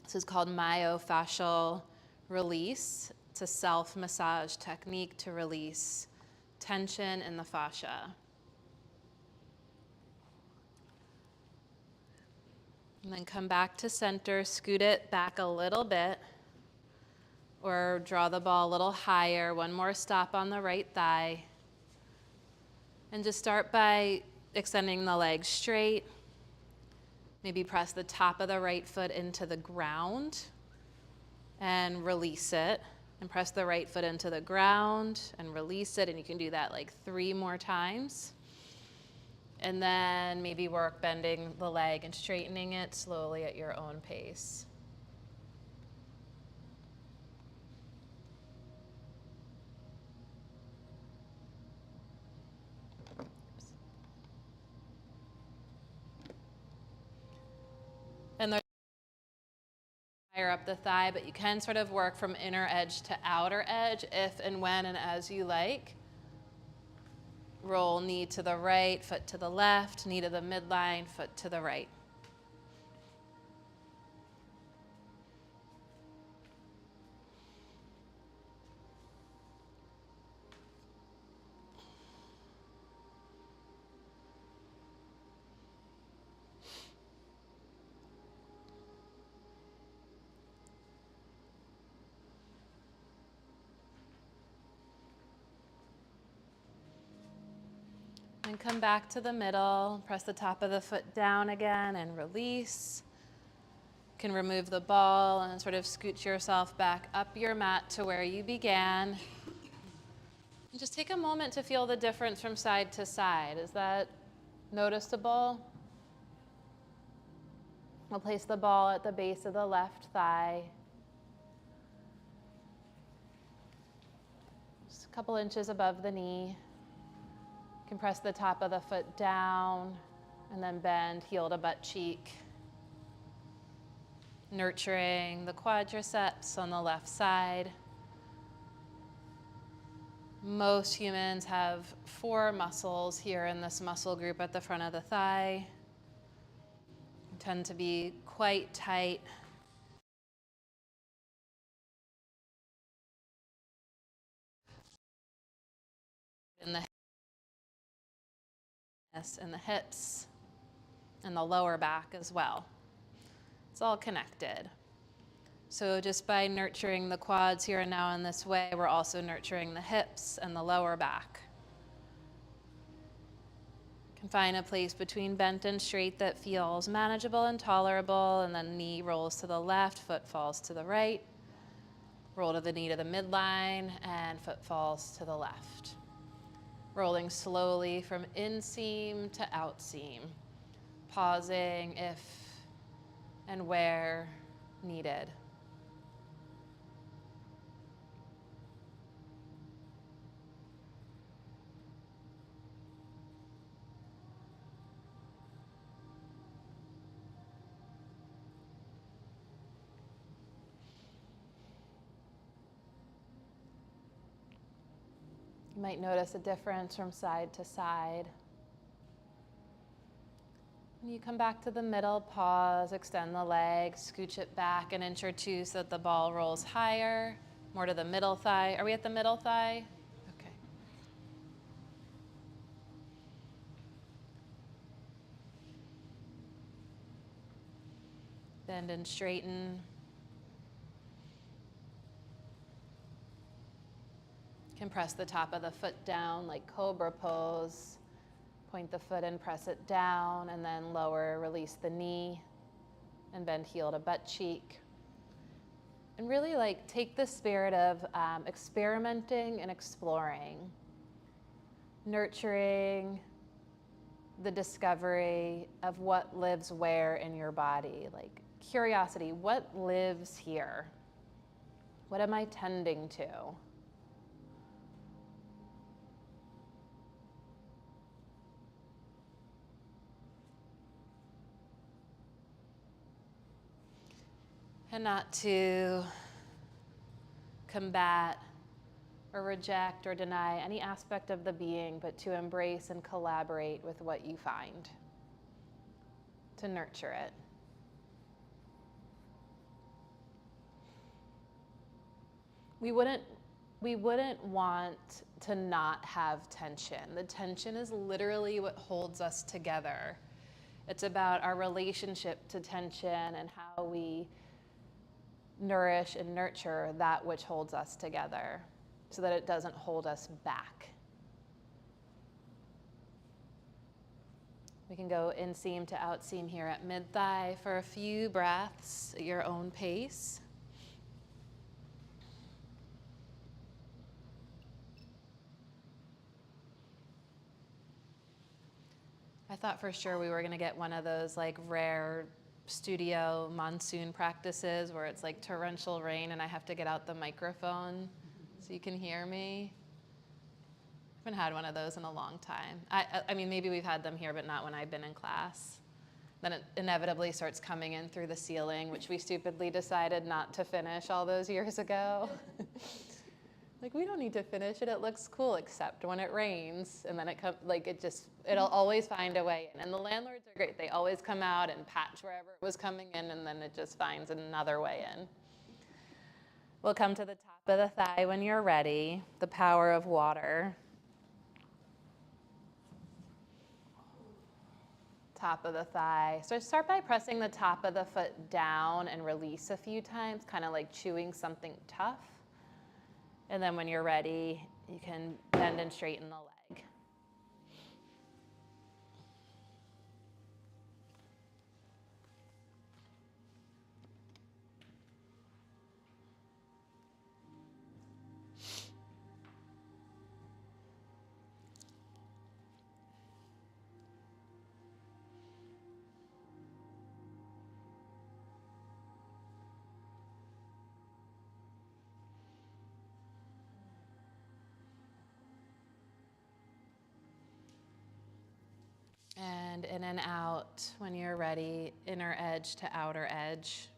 This is called myofascial release. It's a self-massage technique to release tension in the fascia. And then come back to center, scoot it back a little bit, or draw the ball a little higher. One more stop on the right thigh. And just start by extending the legs straight. Maybe press the top of the right foot into the ground and release it. And press the right foot into the ground and release it. And you can do that like 3 more times. And then maybe work bending the leg and straightening it slowly at your own pace. And there's higher up the thigh, but you can sort of work from inner edge to outer edge if and when and as you like. Roll knee to the right, foot to the left, knee to the midline, foot to the right. And come back to the middle, press the top of the foot down again and release. You can remove the ball and sort of scoot yourself back up your mat to where you began. And just take a moment to feel the difference from side to side. Is that noticeable? I'll place the ball at the base of the left thigh. Just a couple inches above the knee. You can press the top of the foot down and then bend heel to butt cheek. Nurturing the quadriceps on the left side. Most humans have 4 muscles here in this muscle group at the front of the thigh. They tend to be quite tight. In the hips and the lower back as well. It's all connected. So just by nurturing the quads here and now in this way, we're also nurturing the hips and the lower back. You can find a place between bent and straight that feels manageable and tolerable, and then knee rolls to the left, foot falls to the right. Roll to the knee to the midline, and foot falls to the left. Rolling slowly from inseam to outseam, pausing if and where needed. You might notice a difference from side to side. When you come back to the middle, pause, extend the leg, scooch it back an inch or 2 so that the ball rolls higher, more to the middle thigh. Are we at the middle thigh? Okay. Bend and straighten. You can press the top of the foot down like cobra pose. Point the foot and press it down, and then lower, release the knee, and bend heel to butt cheek. And really take the spirit of experimenting and exploring, nurturing the discovery of what lives where in your body. Like curiosity, what lives here? What am I tending to? And not to combat or reject or deny any aspect of the being, but to embrace and collaborate with what you find, to nurture it. We wouldn't want to not have tension. The tension is literally what holds us together. It's about our relationship to tension and how we nourish and nurture that which holds us together so that it doesn't hold us back. We can go inseam to outseam here at mid-thigh for a few breaths at your own pace. I thought for sure we were gonna get one of those like rare studio monsoon practices where it's like torrential rain and I have to get out the microphone so you can hear me. I haven't had one of those in a long time. I mean, maybe we've had them here, but not when I've been in class. Then it inevitably starts coming in through the ceiling, which we stupidly decided not to finish all those years ago. Like, we don't need to finish it. It looks cool, except when it rains. And then it'll always find a way in. And the landlords are great. They always come out and patch wherever it was coming in, and then it just finds another way in. We'll come to the top of the thigh when you're ready. The power of water. Top of the thigh. So start by pressing the top of the foot down and release a few times, kind of like chewing something tough. And then when you're ready, you can bend and straighten the leg. And in and out when you're ready, inner edge to outer edge.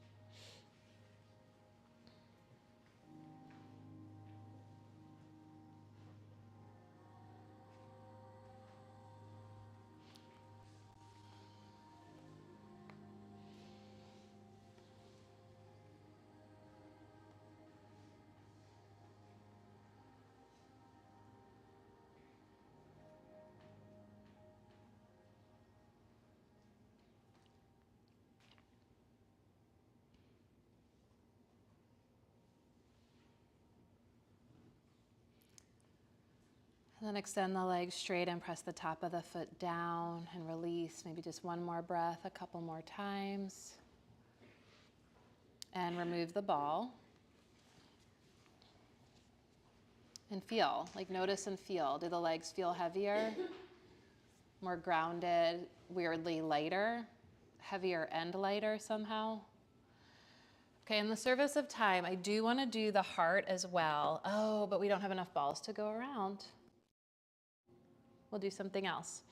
And then extend the legs straight and press the top of the foot down and release. Maybe just one more breath, a couple more times. And remove the ball. And feel, like notice and feel. Do the legs feel heavier? More grounded, weirdly lighter? Heavier and lighter somehow? Okay, in the service of time, I do want to do the heart as well. Oh, but we don't have enough balls to go around. We'll do something else.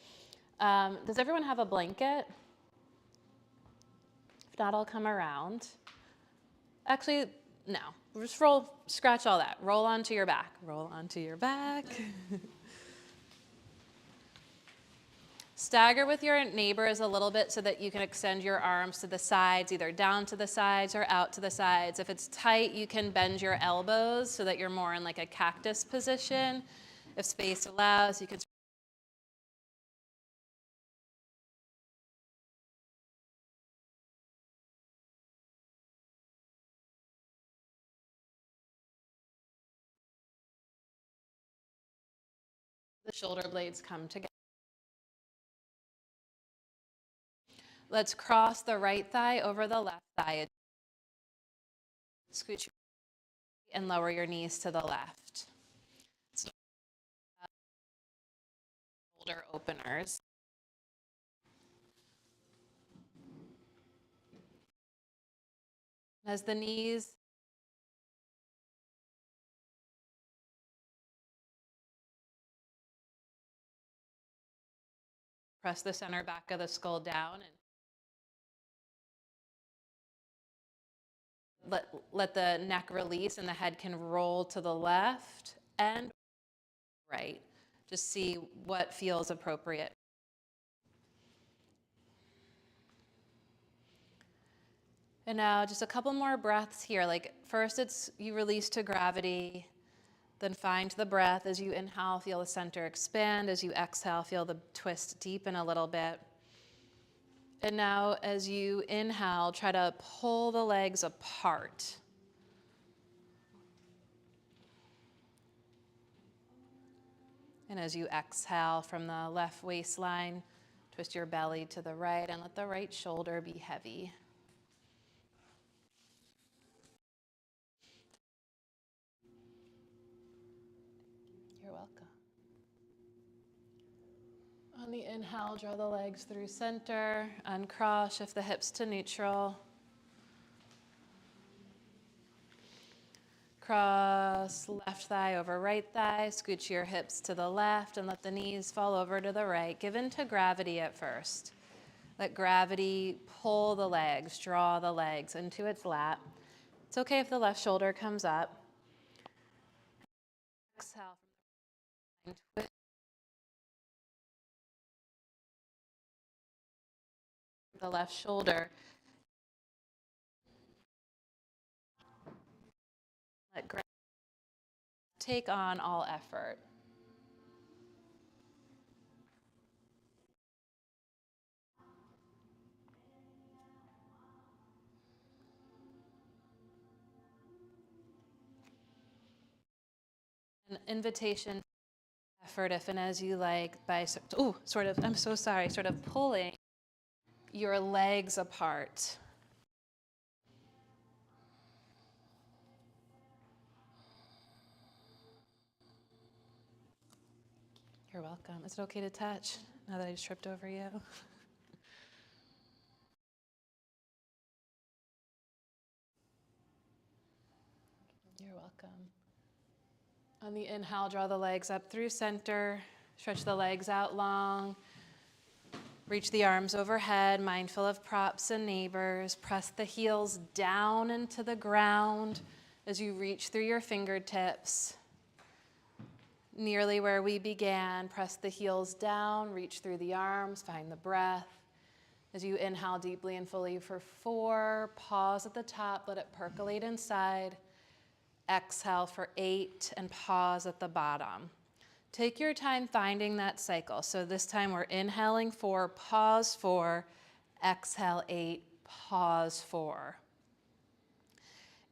Does everyone have a blanket? If not, I'll come around. Actually, no. Just scratch all that. Roll onto your back. Roll onto your back. Stagger with your neighbors a little bit so that you can extend your arms to the sides, either down to the sides or out to the sides. If it's tight, you can bend your elbows so that you're more in like a cactus position. If space allows, you can the shoulder blades come together. Let's cross the right thigh over the left thigh. Scooch and lower your knees to the left. So, shoulder openers. As the knees press the center back of the skull down and let the neck release and the head can roll to the left and right. Just see what feels appropriate. And now just a couple more breaths here. Like first it's you release to gravity, then find the breath. As you inhale, feel the center expand. As you exhale, feel the twist deepen a little bit. And now as you inhale, try to pull the legs apart. And as you exhale from the left waistline, twist your belly to the right and let the right shoulder be heavy. You're welcome. On the inhale, draw the legs through center, uncross, shift the hips to neutral. Cross left thigh over right thigh, scooch your hips to the left and let the knees fall over to the right. Give in to gravity at first. Let gravity pull the legs, draw the legs into its lap. It's okay if the left shoulder comes up. Exhale from the twist the left shoulder. Let gravity take on all effort. An invitation effort if and as you like by sort of pulling your legs apart. You're welcome. Is it okay to touch now that I just tripped over you? You're welcome. On the inhale, draw the legs up through center. Stretch the legs out long. Reach the arms overhead, mindful of props and neighbors. Press the heels down into the ground as you reach through your fingertips. Nearly where we began, press the heels down, reach through the arms, find the breath. As you inhale deeply and fully for 4, pause at the top, let it percolate inside. Exhale for 8 and pause at the bottom. Take your time finding that cycle. So this time we're inhaling 4, pause 4, exhale 8, pause 4.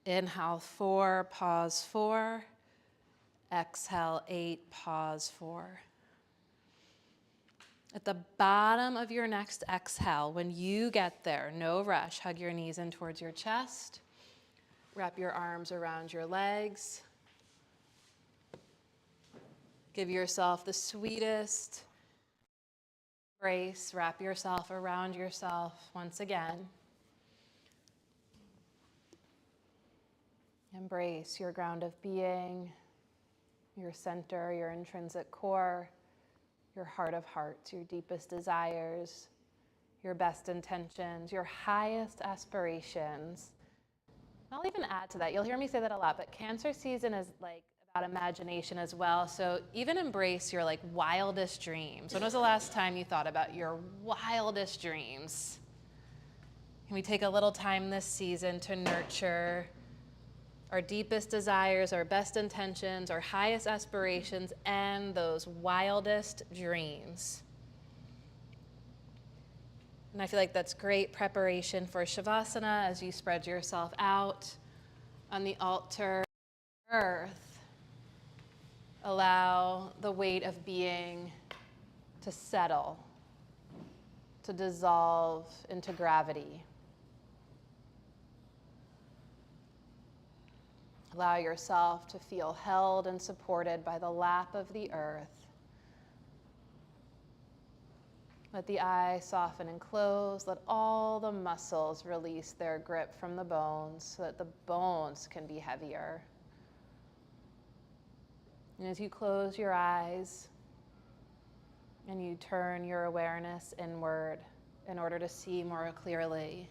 Inhale 4, pause 4, exhale 8, pause 4. At the bottom of your next exhale, when you get there, no rush, hug your knees in towards your chest. Wrap your arms around your legs. Give yourself the sweetest embrace. Wrap yourself around yourself once again. Embrace your ground of being, your center, your intrinsic core, your heart of hearts, your deepest desires, your best intentions, your highest aspirations. I'll even add to that. You'll hear me say that a lot, but Cancer season is like about imagination as well. So even embrace your like wildest dreams. When was the last time you thought about your wildest dreams? Can we take a little time this season to nurture our deepest desires, our best intentions, our highest aspirations, and those wildest dreams? And I feel like that's great preparation for Shavasana as you spread yourself out on the altar of earth. Allow the weight of being to settle, to dissolve into gravity. Allow yourself to feel held and supported by the lap of the earth. Let the eye soften and close. Let all the muscles release their grip from the bones so that the bones can be heavier. And as you close your eyes and you turn your awareness inward in order to see more clearly,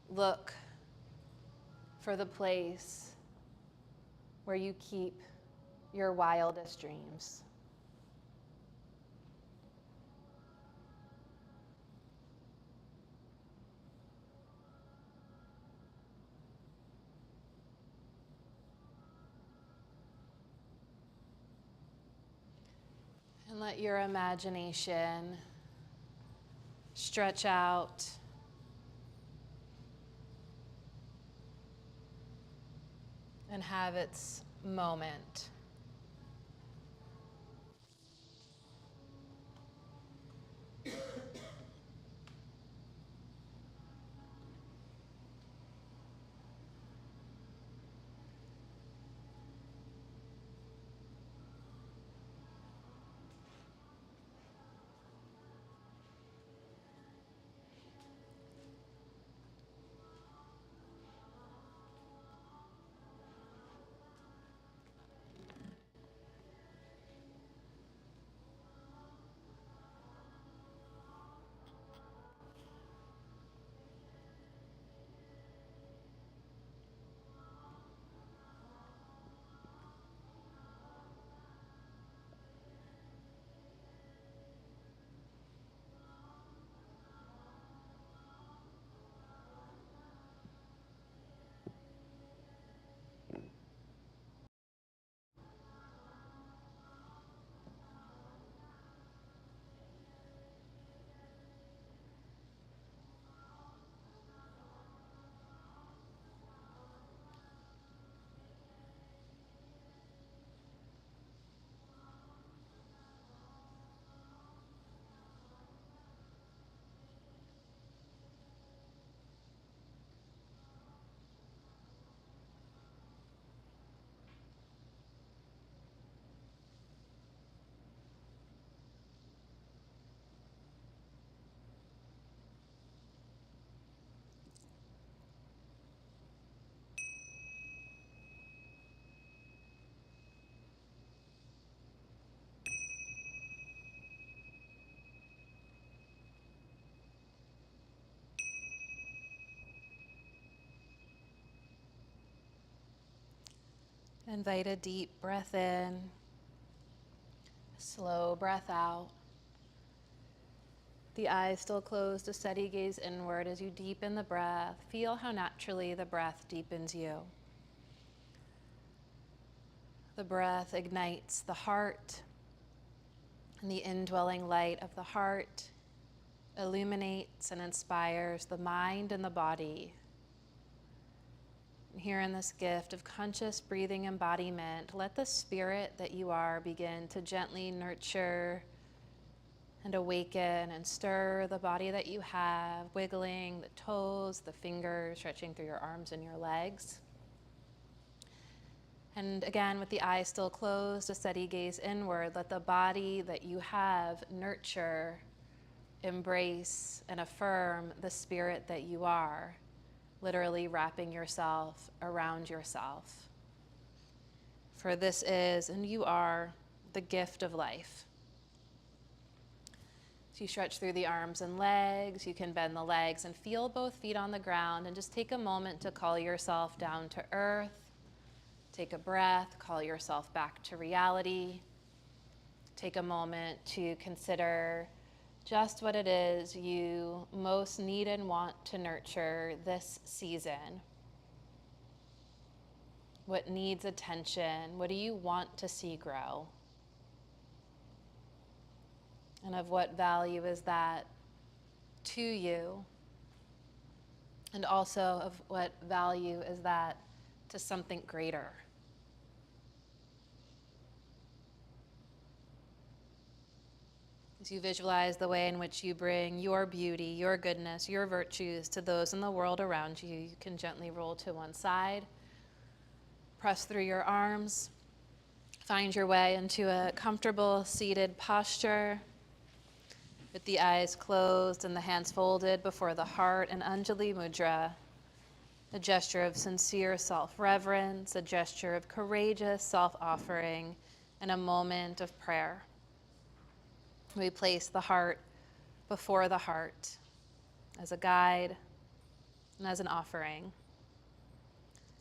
look for the place where you keep your wildest dreams. Let your imagination stretch out and have its moment. Invite a deep breath in, slow breath out. The eyes still closed, a steady gaze inward as you deepen the breath. Feel how naturally the breath deepens you. The breath ignites the heart, and the indwelling light of the heart illuminates and inspires the mind and the body. Here in this gift of conscious breathing embodiment, let the spirit that you are begin to gently nurture and awaken and stir the body that you have, wiggling the toes, the fingers, stretching through your arms and your legs. And again, with the eyes still closed, a steady gaze inward, let the body that you have nurture, embrace, and affirm the spirit that you are, literally wrapping yourself around yourself. For this is, and you are, the gift of life. So you stretch through the arms and legs, you can bend the legs and feel both feet on the ground, and just take a moment to call yourself down to earth. Take a breath, call yourself back to reality. Take a moment to consider just what it is you most need and want to nurture this season. What needs attention? What do you want to see grow? And of what value is that to you? And also of what value is that to something greater? As you visualize the way in which you bring your beauty, your goodness, your virtues to those in the world around you, you can gently roll to one side, press through your arms, find your way into a comfortable seated posture with the eyes closed and the hands folded before the heart, an Anjali Mudra, a gesture of sincere self-reverence, a gesture of courageous self-offering, and a moment of prayer. We place the heart before the heart as a guide and as an offering.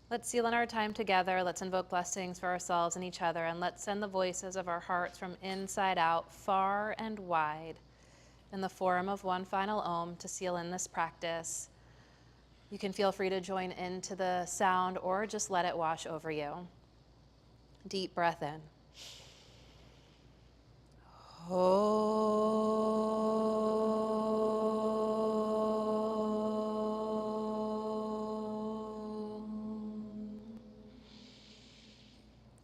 Let's seal in our time together. Let's invoke blessings for ourselves and each other, and let's send the voices of our hearts from inside out, far and wide, in the form of one final Om to seal in this practice. You can feel free to join into the sound or just let it wash over you. Deep breath in. Om.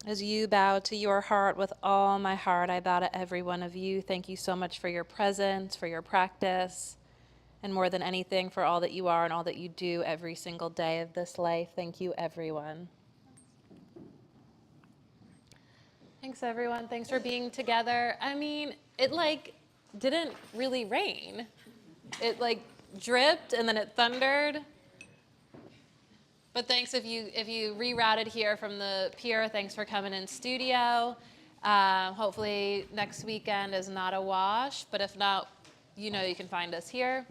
As you bow to your heart with all my heart, I bow to every one of you. Thank you so much for your presence, for your practice, and more than anything, for all that you are and all that you do every single day of this life. Thank you, everyone. Thanks, everyone. Thanks for being together. I mean, it didn't really rain. It dripped and then it thundered. But thanks if you rerouted here from the pier. Thanks for coming in studio. Hopefully next weekend is not a wash, but if not, you can find us here.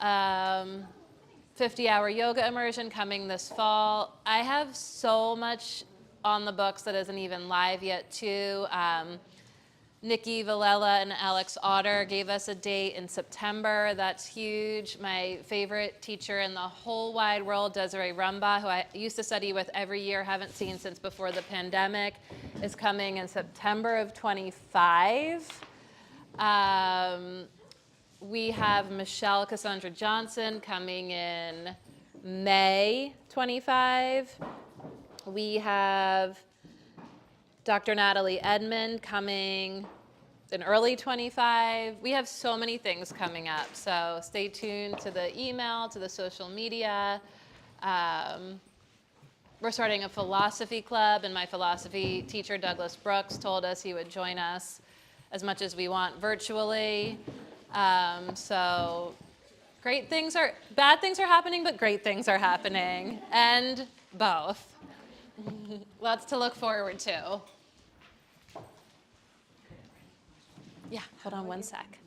50-hour yoga immersion coming this fall. I have so much on the books that isn't even live yet too. Nikki Villela and Alex Otter gave us a date in September. That's huge. My favorite teacher in the whole wide world, Desiree Rumbaugh, who I used to study with every year, haven't seen since before the pandemic, is coming in September of 25. We have Michelle Cassandra Johnson coming in May 25. We have Dr. Natalie Edmond coming in early 25. We have so many things coming up, so stay tuned to the email, to the social media. We're starting a philosophy club, and my philosophy teacher, Douglas Brooks, told us he would join us as much as we want virtually. So bad things are happening, but great things are happening, and both. Lots to look forward to. Yeah, hold on one sec.